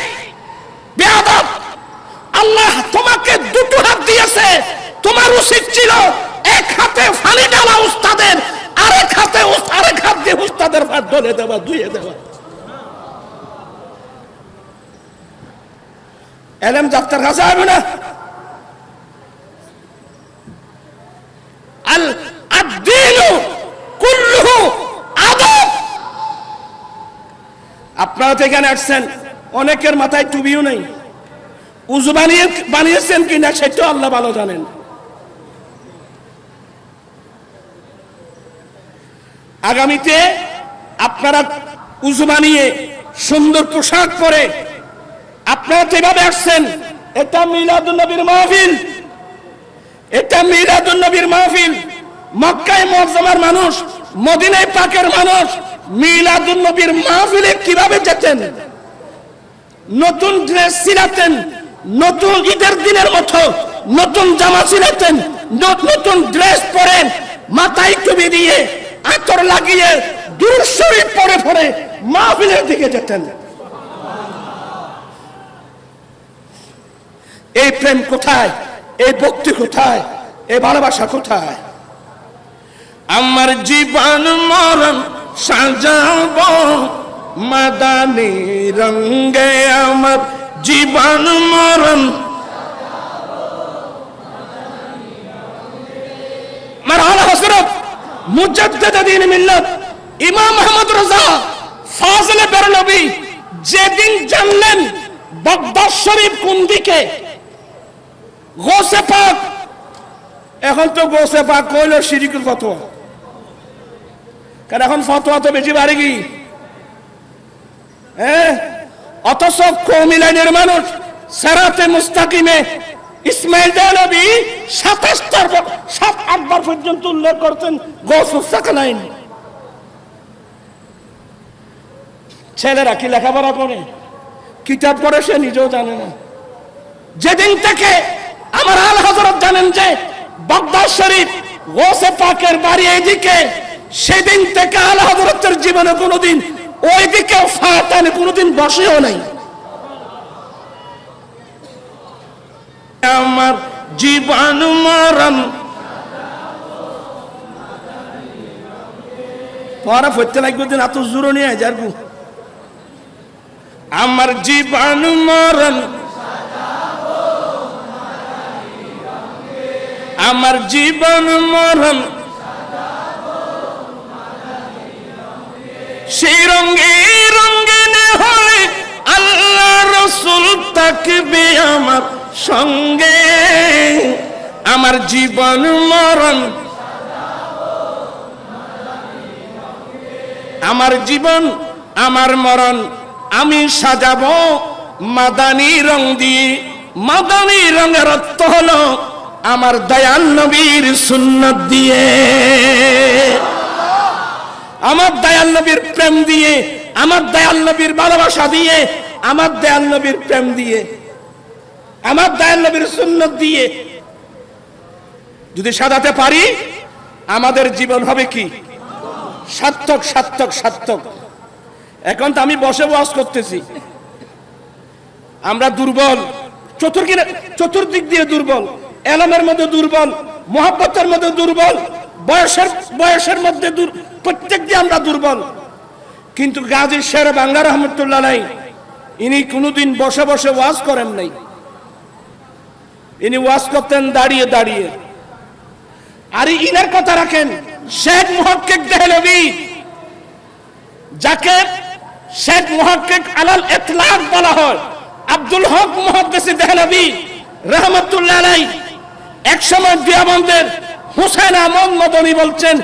বেয়াদব, আল্লাহ তোমাকে দুটো হাত দিয়েছে, তোমার উচিত ছিল এক হাতে পানি ঢালা উস্তাদের, আরেক হাত দিয়ে উস্তাদের পা ডলে দেওয়া, ধুয়ে দেওয়া। এলেম ডাক্তার কাছে হবে না। আপনারা তো এখানে আসছেন, অনেকের মাথায় টুপিও নেই, উযু বানিয়েছেন কিনা সেটাও আল্লাহ ভালো জানেন। আগামীতে আপনারা উজু বানিয়ে সুন্দর পোশাক পরে আপনারা যেভাবে আসছেন, এটা মিলাদুন নবীর মাহফিল, এটা মিলাদুন নবীর মাহফিল। মক্কায় মুআজ্জামার মানুষ, মদিনায় পাকের মানুষ মিলাদুন নবীর মাহফিলে কিভাবে যেতেন? নতুন ড্রেস ছিলাতেন, নতুন ঈদের দিনের মতো নতুন জামা ছিলাতেন, নতুন ড্রেস পরেন, মাথায় টুপি দিয়ে আতর লাগিয়ে দুরূদ শরীফ পড়ে পড়ে মাহফিলের দিকে যেতেন। এই প্রেম কোথায়? এই ভক্তি কোথায়? এই ভালোবাসা কোথায়? আমার জীবন মরণ সাজাবো মাদানী রঙে, আমার জীবন মরণ মারহালা হযরত মুজাদ্দিদ দ্বীন মিল্লাত ইমাম আহমদ রাজা ফাজলে বেরলভী যেদিন জানলেন বাগদাদ শরীফ কোন দিকে, গোসে পাক, এখন তো গোসে পাক কইলো শিরকের ফতোয়া, কারণ এখন ফতোয়া তো বেশি বাড়ে কি, অথচ কওমি লাইনের মানুষ সিরাতে মুস্তাকিমে ইসমাইল দেহলভী 7-8 বার পর্যন্ত উল্লেখ করছেন গৌসুস সাকালাইন। ছেলেরা কি লেখাপড়া করে? কিতাব পড়ে সে নিজেও জানে না। যেদিন থেকে আমার আল হযরত জানেন যে বাগদাদ শরীফ গৌসে পাকের বাড়ি এইদিকে, সেদিন থেকে আল হযরতের জীবনে কোনোদিন ওইদিকে ফাতানে কোনোদিন বসেও নাই। আমার জীবন মরণ পড়া পড়তে লাগবে দিন, এত জোর নিয়ে যাবো। আমার জীবন মরণ, আমার জীবন মরণ সেই রঙে রঙিন হলে আল্লাহ রাসূল থাকবে আমার সঙ্গে। আমার জীবন মরণ, আমার জীবন আমার মরণ আমি সাজাবো মাদানী রং দিয়ে। মাদানী রঙের অর্থ হলো আমার দয়াল নবীর সুন্নাত দিয়ে, আমার দয়াল নবীর প্রেম দিয়ে, আমার দয়াল নবীর ভালোবাসা দিয়ে, আমার দয়াল নবীর প্রেম দিয়ে, আমার দয়াল নবীর সুন্নাত দিয়ে যদি সাজাতে পারি, আমাদের জীবন হবে কি সার্থক সার্থক সার্থক। এখন তো আমি বসে ওয়াজ করতেছি, আমরা দুর্বল, চতুর্দিক দিয়ে দুর্বল, এলমের মধ্যে দুর্বল, মুহাব্বতের মধ্যে দুর্বল, বয়সের মধ্যে প্রত্যেক দিয়ে আমরা দুর্বল। কিন্তু গাজী শের বাংলা রহমতুল্লাহ আলাইহি ইনি কোনোদিন বসে বসে ওয়াজ করেন নাই, ইনি ওয়াজ করতেন দাঁড়িয়ে দাঁড়িয়ে। আর ইনার কথা রাখেন শেখ মুহাক্কিক দেহলভী, যাকে শেখ মুহাক্কিক আলাল ইতলাক বলা হয়, আব্দুল হক মুহাদ্দিস দেহলভী রহমতুল্লাহ আলাইহি একসময় দেওবন্দের হুসাইন আহমদ মদনী বলছেন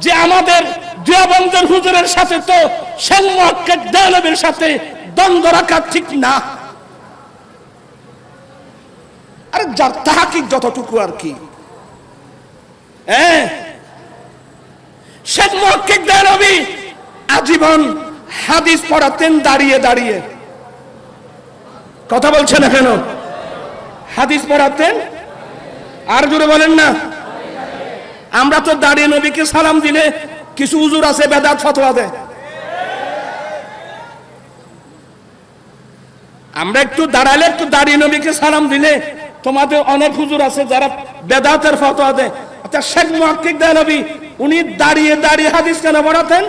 যে আমাদের দেওবন্দের হুজুরের সাথে তো শেখ মুহাক্কিক দেহলভীর সাথে দ্বন্দ্ব রাখা ঠিক না। আরে যার তাহাকিক যতটুকু আর কি। শেখ মুহাক্কিক দেহলভী আজীবন হাদিস পড়াতেন দাঁড়িয়ে দাঁড়িয়ে। কথা বলছেন না কেন? হাদিস পড়াতেন, আর জোরে বলেন না। আমরা তো দাঁড়িয়ে নবীকে সালাম দিলে কিছু হুজুর আছে বেদাত ফতোয়া দেয়, আমরা একটু দাঁড়ালে একটু দাঁড়িয়ে নবীকে সালাম দিলে তোমাদের অনেক হুজুর আছে যারা বেদাতের ফতোয়া দেয়। আচ্ছা শেখ মুহাক্কিক দেহলভী উনি দাঁড়িয়ে দাঁড়িয়ে হাদিস কেন পড়াতেন?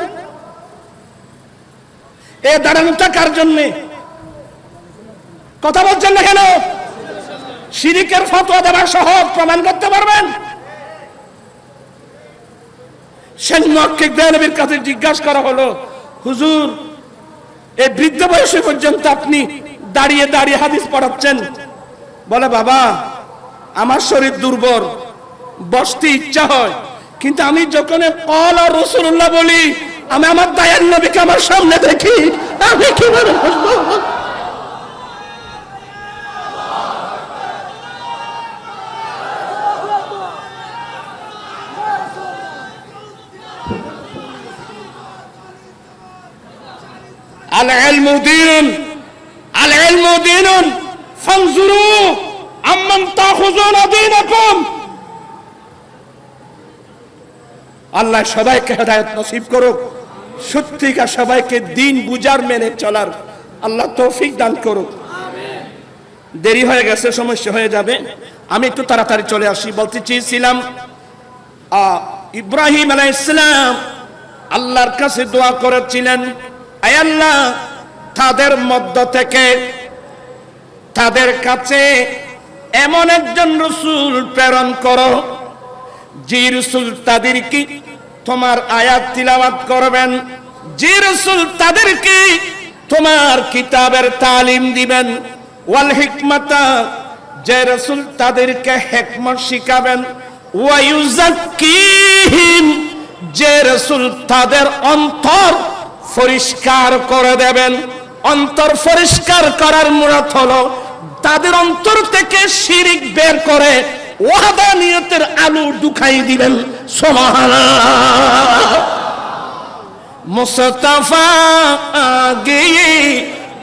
এ দাঁড়ানোটা কার জন্যে? কথা বলছেন না কেন? শিরকের ফতোয়া দেওয়ার সহজ প্রমাণ করতে পারবেন? শেখ মুহাক্কিক দেহলভীর কাছে জিজ্ঞাসা করা হলো, হুজুর এই বৃদ্ধ বয়সে পর্যন্ত আপনি দাঁড়িয়ে দাঁড়িয়ে হাদিস পড়াচ্ছেন? বলে বাবা আমার শরীর দুর্বল, বসতে ইচ্ছা হয় কিন্তু আমি যখন ক্বালা রাসূলুল্লাহ বলি, আমি আমার দয়ার নবীকে আমার সামনে দেখি, আমি কিভাবে বুঝবো? العلم دين العلم دين فانظروا عمن تأخذون دينكم আল্লাহ সবাইকে হেদায়েত নসিব করুক, সত্যিকার সবাইকে দিন বুঝার মেনে চলার আল্লাহ তৌফিক দান করুক। দেরি হয়ে গেছে, সমস্যা হয়ে যাবে, আমি একটু তাড়াতাড়ি চলে আসি। বলতে চেয়েছিলাম ইব্রাহিম আলাইহিস সালাম আল্লাহর কাছে দোয়া করেছিলেন, আয় আল্লাহ, তাদের মধ্য থেকে তাদের কাছে এমন একজন রাসূল প্রেরণ করো, যে রাসূল তাদেরকে তোমার আয়াত তিলাওয়াত করবেন, যে রাসূল তাদেরকে তোমার কিতাবের তালিম দিবেন, ওয়াল হিকমাতা, যে রাসূল তাদেরকে হিকমত শিখাবেন, ওয়া ইউযাক্কিহিম, যে রাসূল তাদের অন্তর পরিষ্কার করে দেবেন। অন্তর পরিষ্কার করার মুরাদ হলো তাদের অন্তর থেকে শিরিক বের করে ওয়াহদানিয়তের আলো ঢুকাই দিবেন। সুবহানাল্লাহ। মুস্তাফা আ গয়ে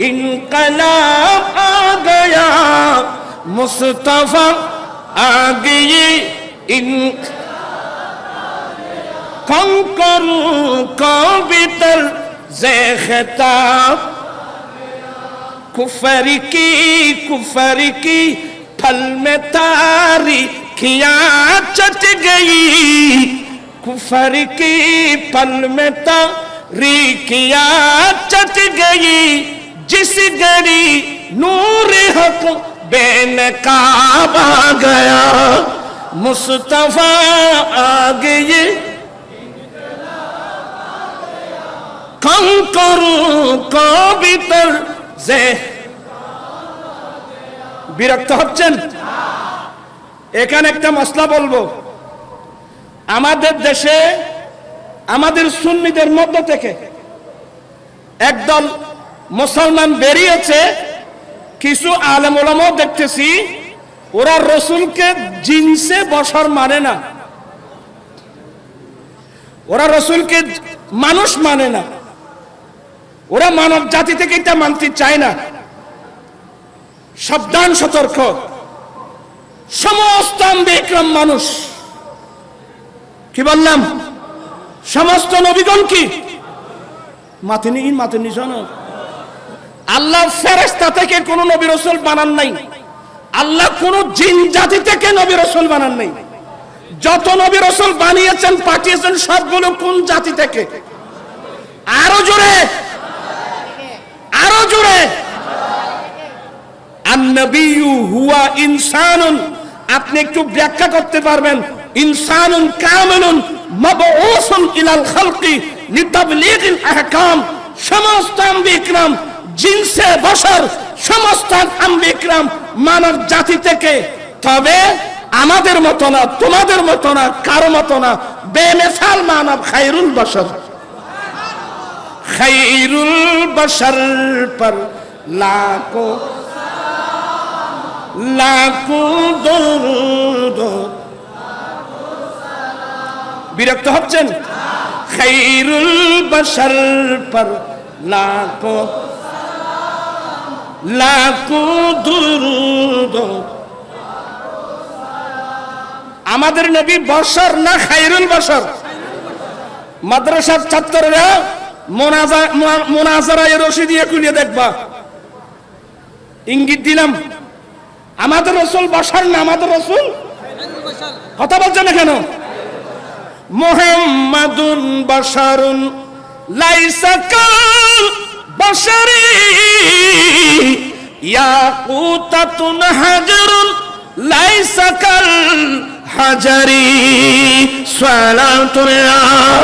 ইনকলাব আ গয়া, মুস্তাফা আ গয়ে ইন कंकरू को भीतर जे खिताब, कुफर की फल में तारी खिया चट गई, कुफर की फल में तारी खिया चट गई, जिस घड़ी नूर हक बेनकाब आ गया, मुस्तफा आ गए বিরক্ত হচ্ছেন? এখানে একটা মসলা বলবো। আমাদের দেশে আমাদের সুন্নিদের মধ্য থেকে একদল মুসলমান বেরিয়েছে, কিছু আলেম ওলামাও দেখতেছি, ওরা রসুলকে জিনসে বশর মানে না, ওরা রসুলকে মানুষ মানে না, ওরা মানব জাতি থেকে এটা মানতে চায় না। সাবধান, সতর্ক। সমস্ত আম্বিয়া ইকরাম মানুষ, কি বললাম? সমস্ত নবীগণ কি মাতেনি শোনো, আল্লাহ ফেরেশতা থেকে কোন নবী রাসূল বানান নাই, আল্লাহ কোন জিন জাতি থেকে নবী রাসূল বানান নাই। যত নবী রাসূল বানিয়েছেন, পাঠিয়েছেন, সবগুলো কোন জাতি থেকে? আরো জোরে, আরো জোরে। আন-নবিয়্যু হুয়া ইনসানুন, আপনি একটু ব্যাখ্যা করতে পারবেন? ইনসানুন কামিলুন মাবউসুন ইলাল খালকি লিতাবলীগিল আহকাম। সমস্ত আম্বিয়া ইকরাম জিনসে বশর, সমস্ত আম্বিয়া ইকরাম মানব জাতি থেকে, তবে আমাদের মত না, তোমাদের মত না, কারো মত না, বেমিসাল মানব, খায়রুল বশর। खैरुल बशर पर लाखों दरूद। বিরক্ত হচ্ছেন? खैरुल बशर पर लाखों दरूद। আমাদের নবী বশর না খায়রুল বশর? মাদ্রাসার ছাত্ররা মোনাজারায় রশি দিয়ে খুলে দেখবা, ইঙ্গিত দিলাম। আমাদের রাসূল বশর না, আমাদের রাসূল। কথা বলছেন না কেন? মুহাম্মাদুন বাশারুন লাইসা কাল বাশারি, ইয়াকুতাতুন হাজারুন লাইসা কাল হাজারি। সালাতুল্লাহ।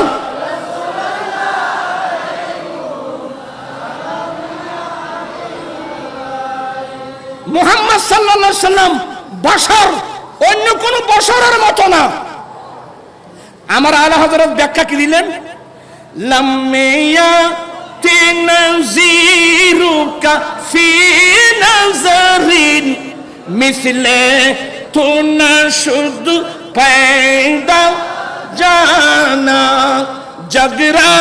মুহাম্মদ সাল্লাল্লাহু আলাইহি সাল্লাম বশর, অন্য কোন বশরের মতো না। আমার আলা হযরত ব্যাখ্যা কি দিলেন, লামিয়া তিনজিরুকা ফি নাজারিন মিসলে তুনা শুধু पैदा जाना जगरा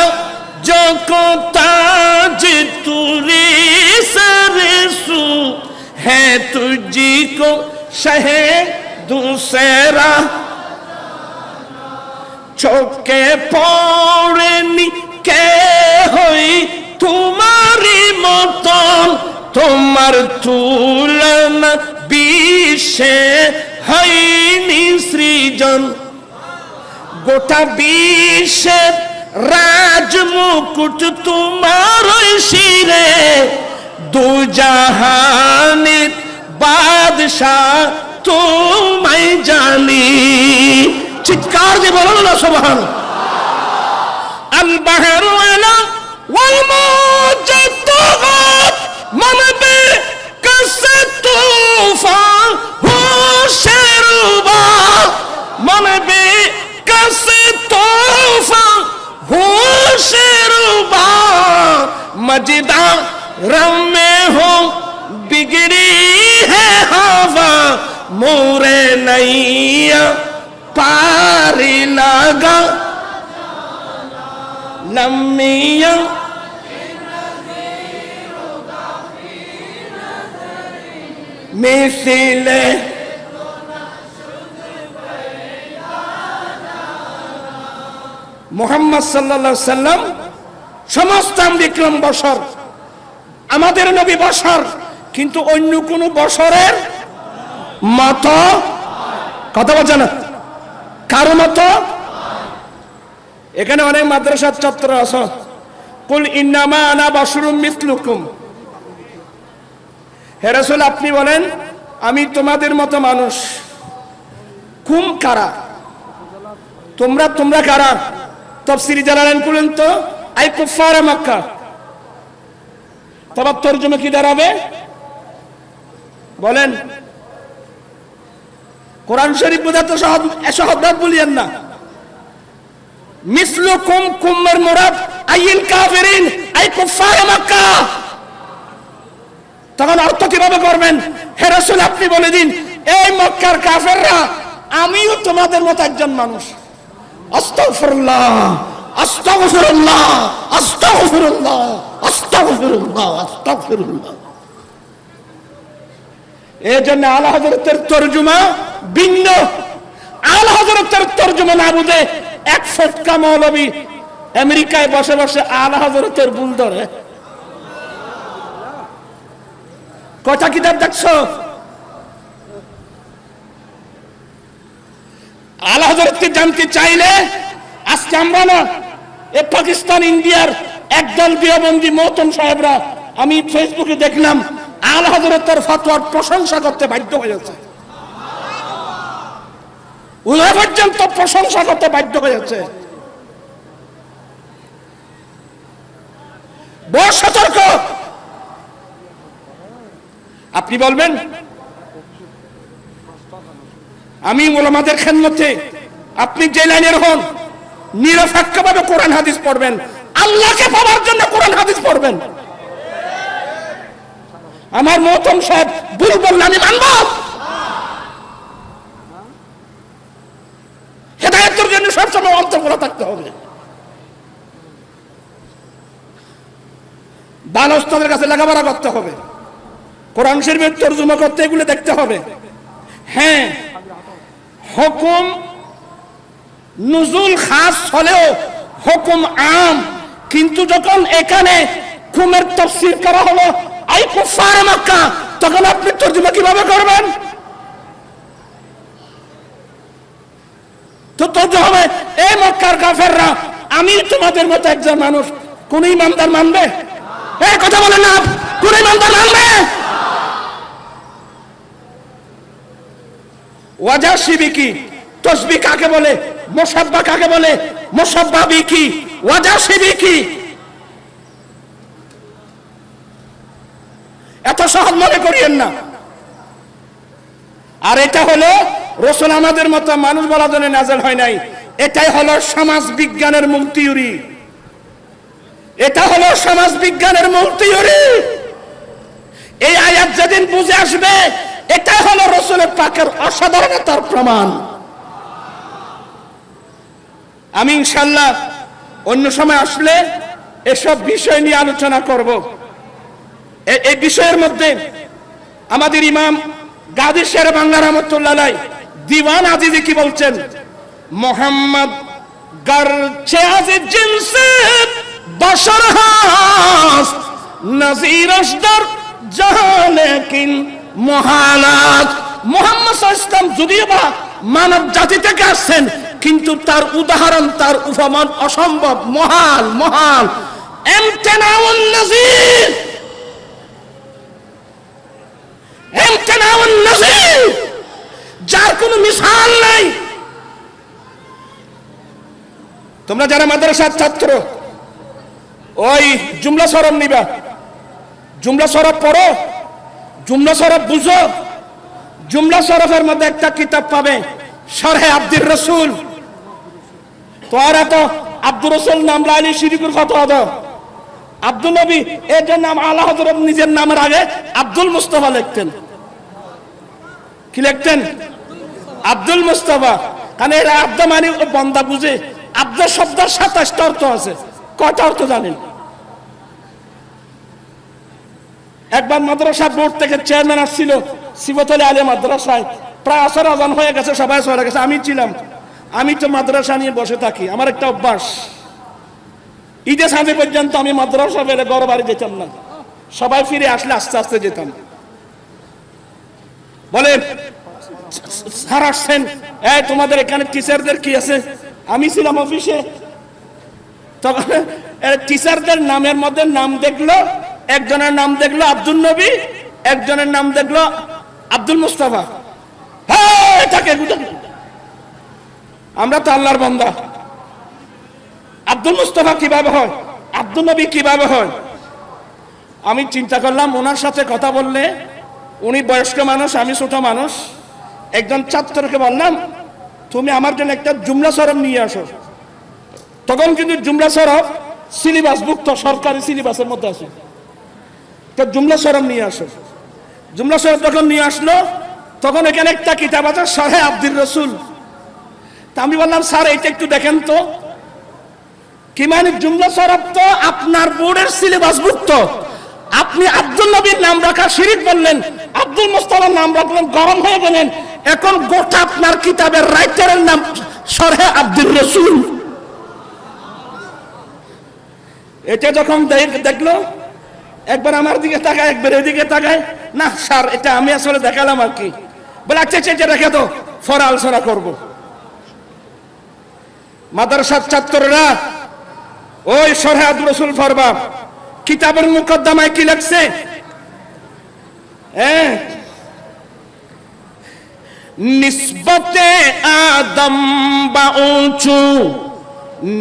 जो को ताज तुरी सरसू है तुझी को शहे दूसरा चौके पौड़नी के हुई तुम्हारी मतन तुम्हार तुलना বিশে হয়নি সৃজন গোটা বিশ্বের রাজমুকুট তোমার শিরে দু জাহানের বাদশাহ তোমায় জানি। চিৎকার দিয়ে বলো না সুবহানাল্লাহ। আল বাহরু আলা ওয়াল মুজাদ্দাত মানবে কাসে তূফান হুশেরুবা মানবে কাসে তূফান হুশেরুবা মজদা রমে हो बिगड़ी है हवा मोरे नैया पारी लगा लम्मिया मिसले মুহাম্মদ সাল্লাল্লাহু আলাইহি সাল্লাম সমস্ত বিক্রম বশর, আমাদের নবী বশর, কিন্তু অন্য কোন বশরের মতো কথা বলছে না, কারো মতো। এখানে অনেক মাদ্রাসার ছাত্র আছে, কুল ইন্নামা আনা বাশরুম মিসলুকুম, হে রাসূল আপনি বলেন আমি তোমাদের মতো মানুষ। কুম কারা, তোমরা তোমরা কারা? তাফসীর জালালাইন বলেন তো আই কুফার মক্কা। তবে তরজমা কি দাঁড়াবে বলেন? কোরআন শরীফ বোঝা তো সহজ বলিয়েন না। মিসলুকুম কুমের মুরাদ আইল কাফিরিন আই কুফার মক্কা। তখন অর্থ কিভাবে করবেন? হে রাসূল আপনি বলে দিন এই মক্কার কাফেররা আমিও তোমাদের মতো একজন মানুষ। আস্তাগফিরুল্লাহ আস্তাগফিরুল্লাহ আস্তাগফিরুল্লাহ আস্তাগফিরুল্লাহ আস্তাগফিরুল্লাহ। এই জন্য আলা হযরতের তরজমা ভিন্ন। আলা হযরতের তরজমা না বুঝে এক ফটকা মৌলবী আমেরিকায় বসে বসে আলা হযরতের ভুল ধরে। কয়টা কিতাব দেখছো? আলা হযরতকে জানতে চাইলে আজকে আমরা না পাকিস্তান ইন্ডিয়ার একদল দেওবন্দি মহতম সাহেবরা আমি ফেসবুকে দেখলাম আলা হযরতের ফতোয়ার প্রশংসা করতে বাধ্য হয়েছে। উনারা পর্যন্ত প্রশংসা করতে বাধ্য হয়েছে। বড় সতর্ক। আপনি বলবেন আমি উলামাদের খেদমতে, আপনি যে লাইনের হন নিরপেক্ষভাবে কোরআন হাদিস পড়বেন, আল্লাহকে পাওয়ার জন্য কোরআন হাদিস পড়বেন। আমার মহতম সাহেব ভুল বললে আমি মানব। হেদায়েতের জন্য সবসময় অন্তর খোলা থাকতে হবে। ভালো ওস্তাদের কাছে লেখাপড়া করতে হবে, কোরআন শরীফের তরজমা করতে এগুলো দেখতে হবে। হ্যাঁ, হুকুম নুজুল খাস হলেও হুকুম আম, কিন্তু যখন এখানে হুকুমের তাফসীর করা হলো আই কুফার মক্কা, তখন আপনি তরজমা কিভাবে করবেন? তো তরজমা হবে এই মক্কার কাফেররা আমি তোমাদের মতো একজন মানুষ। কোন ইমানদার মানবে? এই কথা বলেন না, কোন ইমানদার মানবে? ওয়াজা শিবি কি, তসবিহ কাকে বলে, মুসাব্বা কাকে বলে, মুসাব্বা বি কি, ওয়াজা শিবি কি? এত সহজ মনে করিয়েন না। আর এটা হলো রাসূল আমাদের মতো মানুষ বলার জন্য নাযিল হয় নাই, এটাই হলো সমাজ বিজ্ঞানের মূল থিওরি। এটা হলো সমাজ বিজ্ঞানের মূল থিওরি। এই আয়াত যেদিন বুঝে আসবে, এটা হলো রাসূলের পাকের অসাধারণতার প্রমাণ। আমি ইনশাআল্লাহ অন্য সময় আসলে এসব বিষয় নিয়ে আলোচনা করব। এই বিষয়ের মধ্যে আমাদের ইমাম গাজী শের বাংলা রহমতুল্লাহ আলাইহি দিওয়ান আজিজে কি বলছেন? মোহাম্মদ গরচে আজিজ জিনসে বশর হাস্ত নজির আসদর জাহান লেকিন মহালাত। মুহাম্মদ সাল্লাল্লাহু আলাইহি ওয়াসাল্লাম যদিও বা মানব জাতি থেকে আসছেন, কিন্তু তার উদাহরণ, তার উপমান অসম্ভব, মহাল মহাল। ইমতিনাউন নজির, ইমতিনাউন নজির, যার কোনো মিসাল নাই। তোমরা যারা মাদ্রাসার ছাত্র, ওই জুমলা সরব নিবা, জুমলা সরব পড়ো, জুমলা সরব বুঝো। জুমলা সরফের মধ্যে একটা কিতাব পাবে, শরহে আব্দুর রসুল। তো আর এত আব্দুর রসুল নাম লাইলি শিরিকুর ফতোয়া দাও। আব্দুল নবী এর যে নাম, আলা হযরত নিজের নামের আগে আব্দুল মুস্তাফা লিখতেন। কি লিখতেন? আব্দুল মুস্তাফা। কারণ এরা আব্দ মানে বন্দা বুঝে। আব্দ শব্দের 27টা অর্থ আছে। কয়টা অর্থ জানেন? একবার মাদ্রাসা বোর্ড থেকে চেয়ারম্যান আসছিল সিফাত আলী আলিয়া মাদ্রাসায়। প্রায় আসর আজান হয়ে গেছে, সবাই চলে গেছে, আমি ছিলাম। আমি তো মাদ্রাসা নিয়ে বসে থাকি, আমার একটা অভ্যাস। ঈদে সাঁঝে পর্যন্ত আমি মাদ্রাসা পেলে ঘর বাড়ি যেতাম না, সবাই ফিরে আসলে আস্তে আস্তে যেতাম। বলে স্যার আসছেন, এই তোমাদের এখানে টিচারদের কি আছে? আমি ছিলাম অফিসে, তখন টিচারদের নামের মধ্যে নাম দেখলো, একজনের নাম দেখলো আব্দুল নবী, একজনের নাম দেখলো আব্দুল মুস্তাফা। আমরা তো আল্লাহর বান্দা, আব্দুল মুস্তাফা কিভাবে হয়, আব্দুল নবী কিভাবে হয়? আমি চিন্তা করলাম ওনার সাথে কথা বললে, উনি বয়স্ক মানুষ, আমি ছোট মানুষ। একজন ছাত্রকে বললাম, তুমি আমার জন্য একটা জুমলা সরব নিয়ে আসো। তখন কিন্তু জুমলা সরব সিলেবাসভুক্ত, সরকারি সিলেবাসের মধ্যে আছে। জুমলা সরব নিয়ে আসো। জুমলা সরব যখন নিয়ে আসলো, তখন এখানে একটা কিতাব আছে শরহে আব্দুর রসুল। তা আমি বললাম, স্যার এইটা একটু দেখেন তো। কি মানে? জুমলা সরব তো আপনার বোর্ডের সিলেবাসভুক্ত। আপনি আব্দুল নবীর নাম রাখা শিরিক বললেন, আব্দুল মুস্তাফার নাম রাখলেন, গরম হয়ে গেলেন। এখন গোটা আপনার কিতাবের রাইটারের নাম শরহে আব্দুর রসুল। এটা যখন দেখলো, একবার আমার দিকে তাকায়, একবার এদিকে তাকায়। না স্যার, এটা আমি আসলে দেখালাম আর কি। বলে আচ্ছা আচ্ছা রেখে তো, পরে আলোচনা করবো। মাদ্রাসার ছাত্ররা ওই শরহে আব্দুর রসুল পড়বা। কিতাবের মুকদ্দমায় কি লেখছে? নিসবতে আদম বা উঁচু,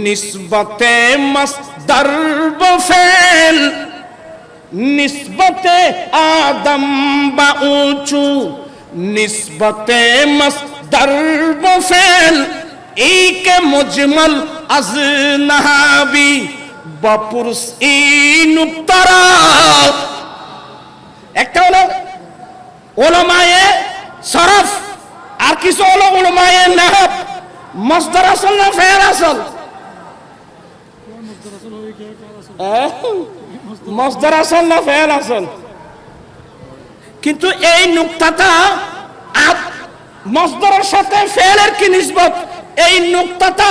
নিসবতে মসদর বফেল, নিসবতে আদম বা উঁচু, নিসবতে মসদর বফেল, এইকে মুজমল আজ নাহাবি বাপুরস ই নুক্তারা। একটা হলো উলামায়ে সরফ, আর কিছু হলো উলামায়ে নাহব। মসদর আসল না ফেল আসল? মসদর আসল না ফেল আসল? কিন্তু এই নুক্তাটা মসদরের সাথে ফেলের কি নিসবত, এই নুক্তাটা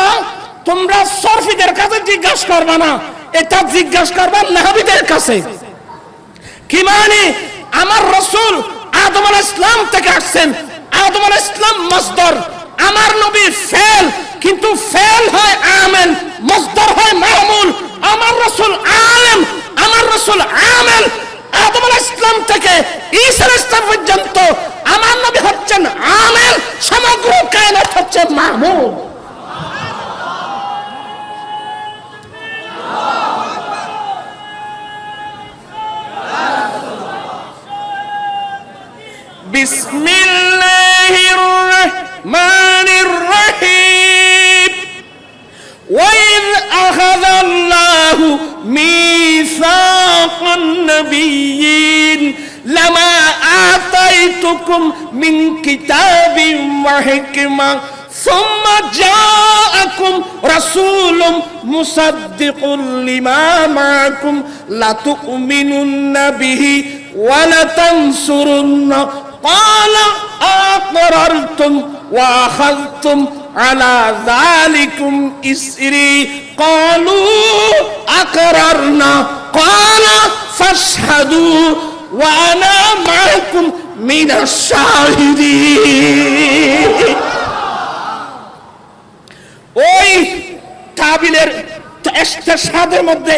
তোমরা সরফিদের কাছে জিজ্ঞাসা করবা না, এটা জিজ্ঞাসা করবা নাহবীদের কাছে। কি মানে? আমার রাসূল আদম আলাইহিস সালাম থেকে আসছেন, আদম আলাইহিস সালাম মসদর, আমার নবী ফেল, কিন্তু ফেল হয় আমেল, মসদর হয় মামুল। আমার রাসূল আলেম, আমার রাসূল আমেল। আদম আলাইহিস সালাম থেকে ঈসা আলাইহিস সালাম পর্যন্ত আমার নবী হচ্ছেন আমেল, সমগ্র কায়নাত হচ্ছে মামুল। বিসমিল্লাহির রহমানির রহিম। النبيين لما آتيتكم من كتاب وحكمة ثم جاءكم رسول مصدق لما معكم لتؤمنن به ولتنصرن قال أقررتم وأخذتم على ذلكم إسري قالوا أقررنا قال فاشهدوا وأنا معكم من الشاهدين ওই কাবিলের ইস্তেশহাদের মধ্যে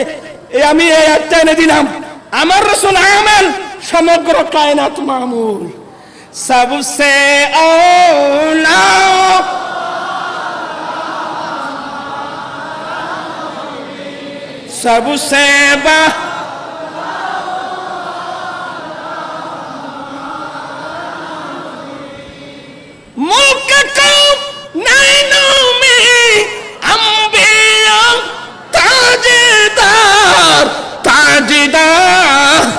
আমি এই আয়াতটা এনে দিলাম আমার রাসূল আমেল সমগ্র কায়নাত মামুল सबसे औला सबसे मुल्क को नैनों में अंबिया ताजदार ताजदार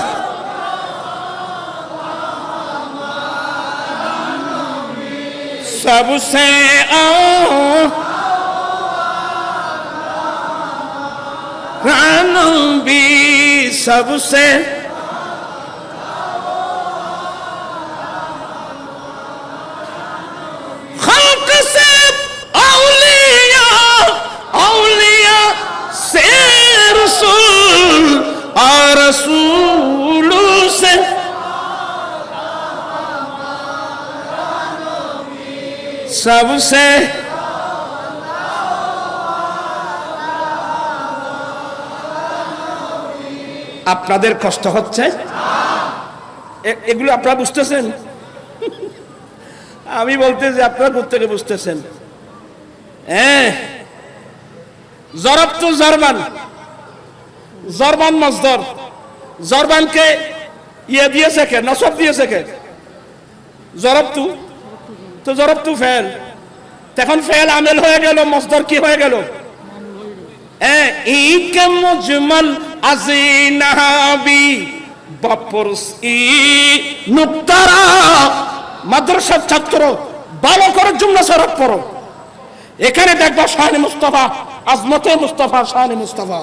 सबसे भी सबसे खल्क से औलिया औलिया से रसूल और रसूल से सबसे আপনাদের কষ্ট হচ্ছে এগুলো আপনারা বুঝতেছেন আমি বলতে যে আপনারা প্রত্যেকে বুঝতেছেন হ্যাঁ জরবতু জরবান জরবান মসদর জরবানকে ইয়ে দিয়েছে কে নসব দিয়েছে কে জরবতু তো জরবতু ফেল তখন ফেল আমেল হয়ে গেল মসদর কি হয়ে গেল ইক মুজমাল আজিনাবি বাপরসি নুক্তারা মাদ্রাসার ছাত্র ভালো করে জুমলা সরব পড়ো এখানে দেখবা শানে মুস্তাফা আজমতে মুস্তাফা শানে মুস্তাফা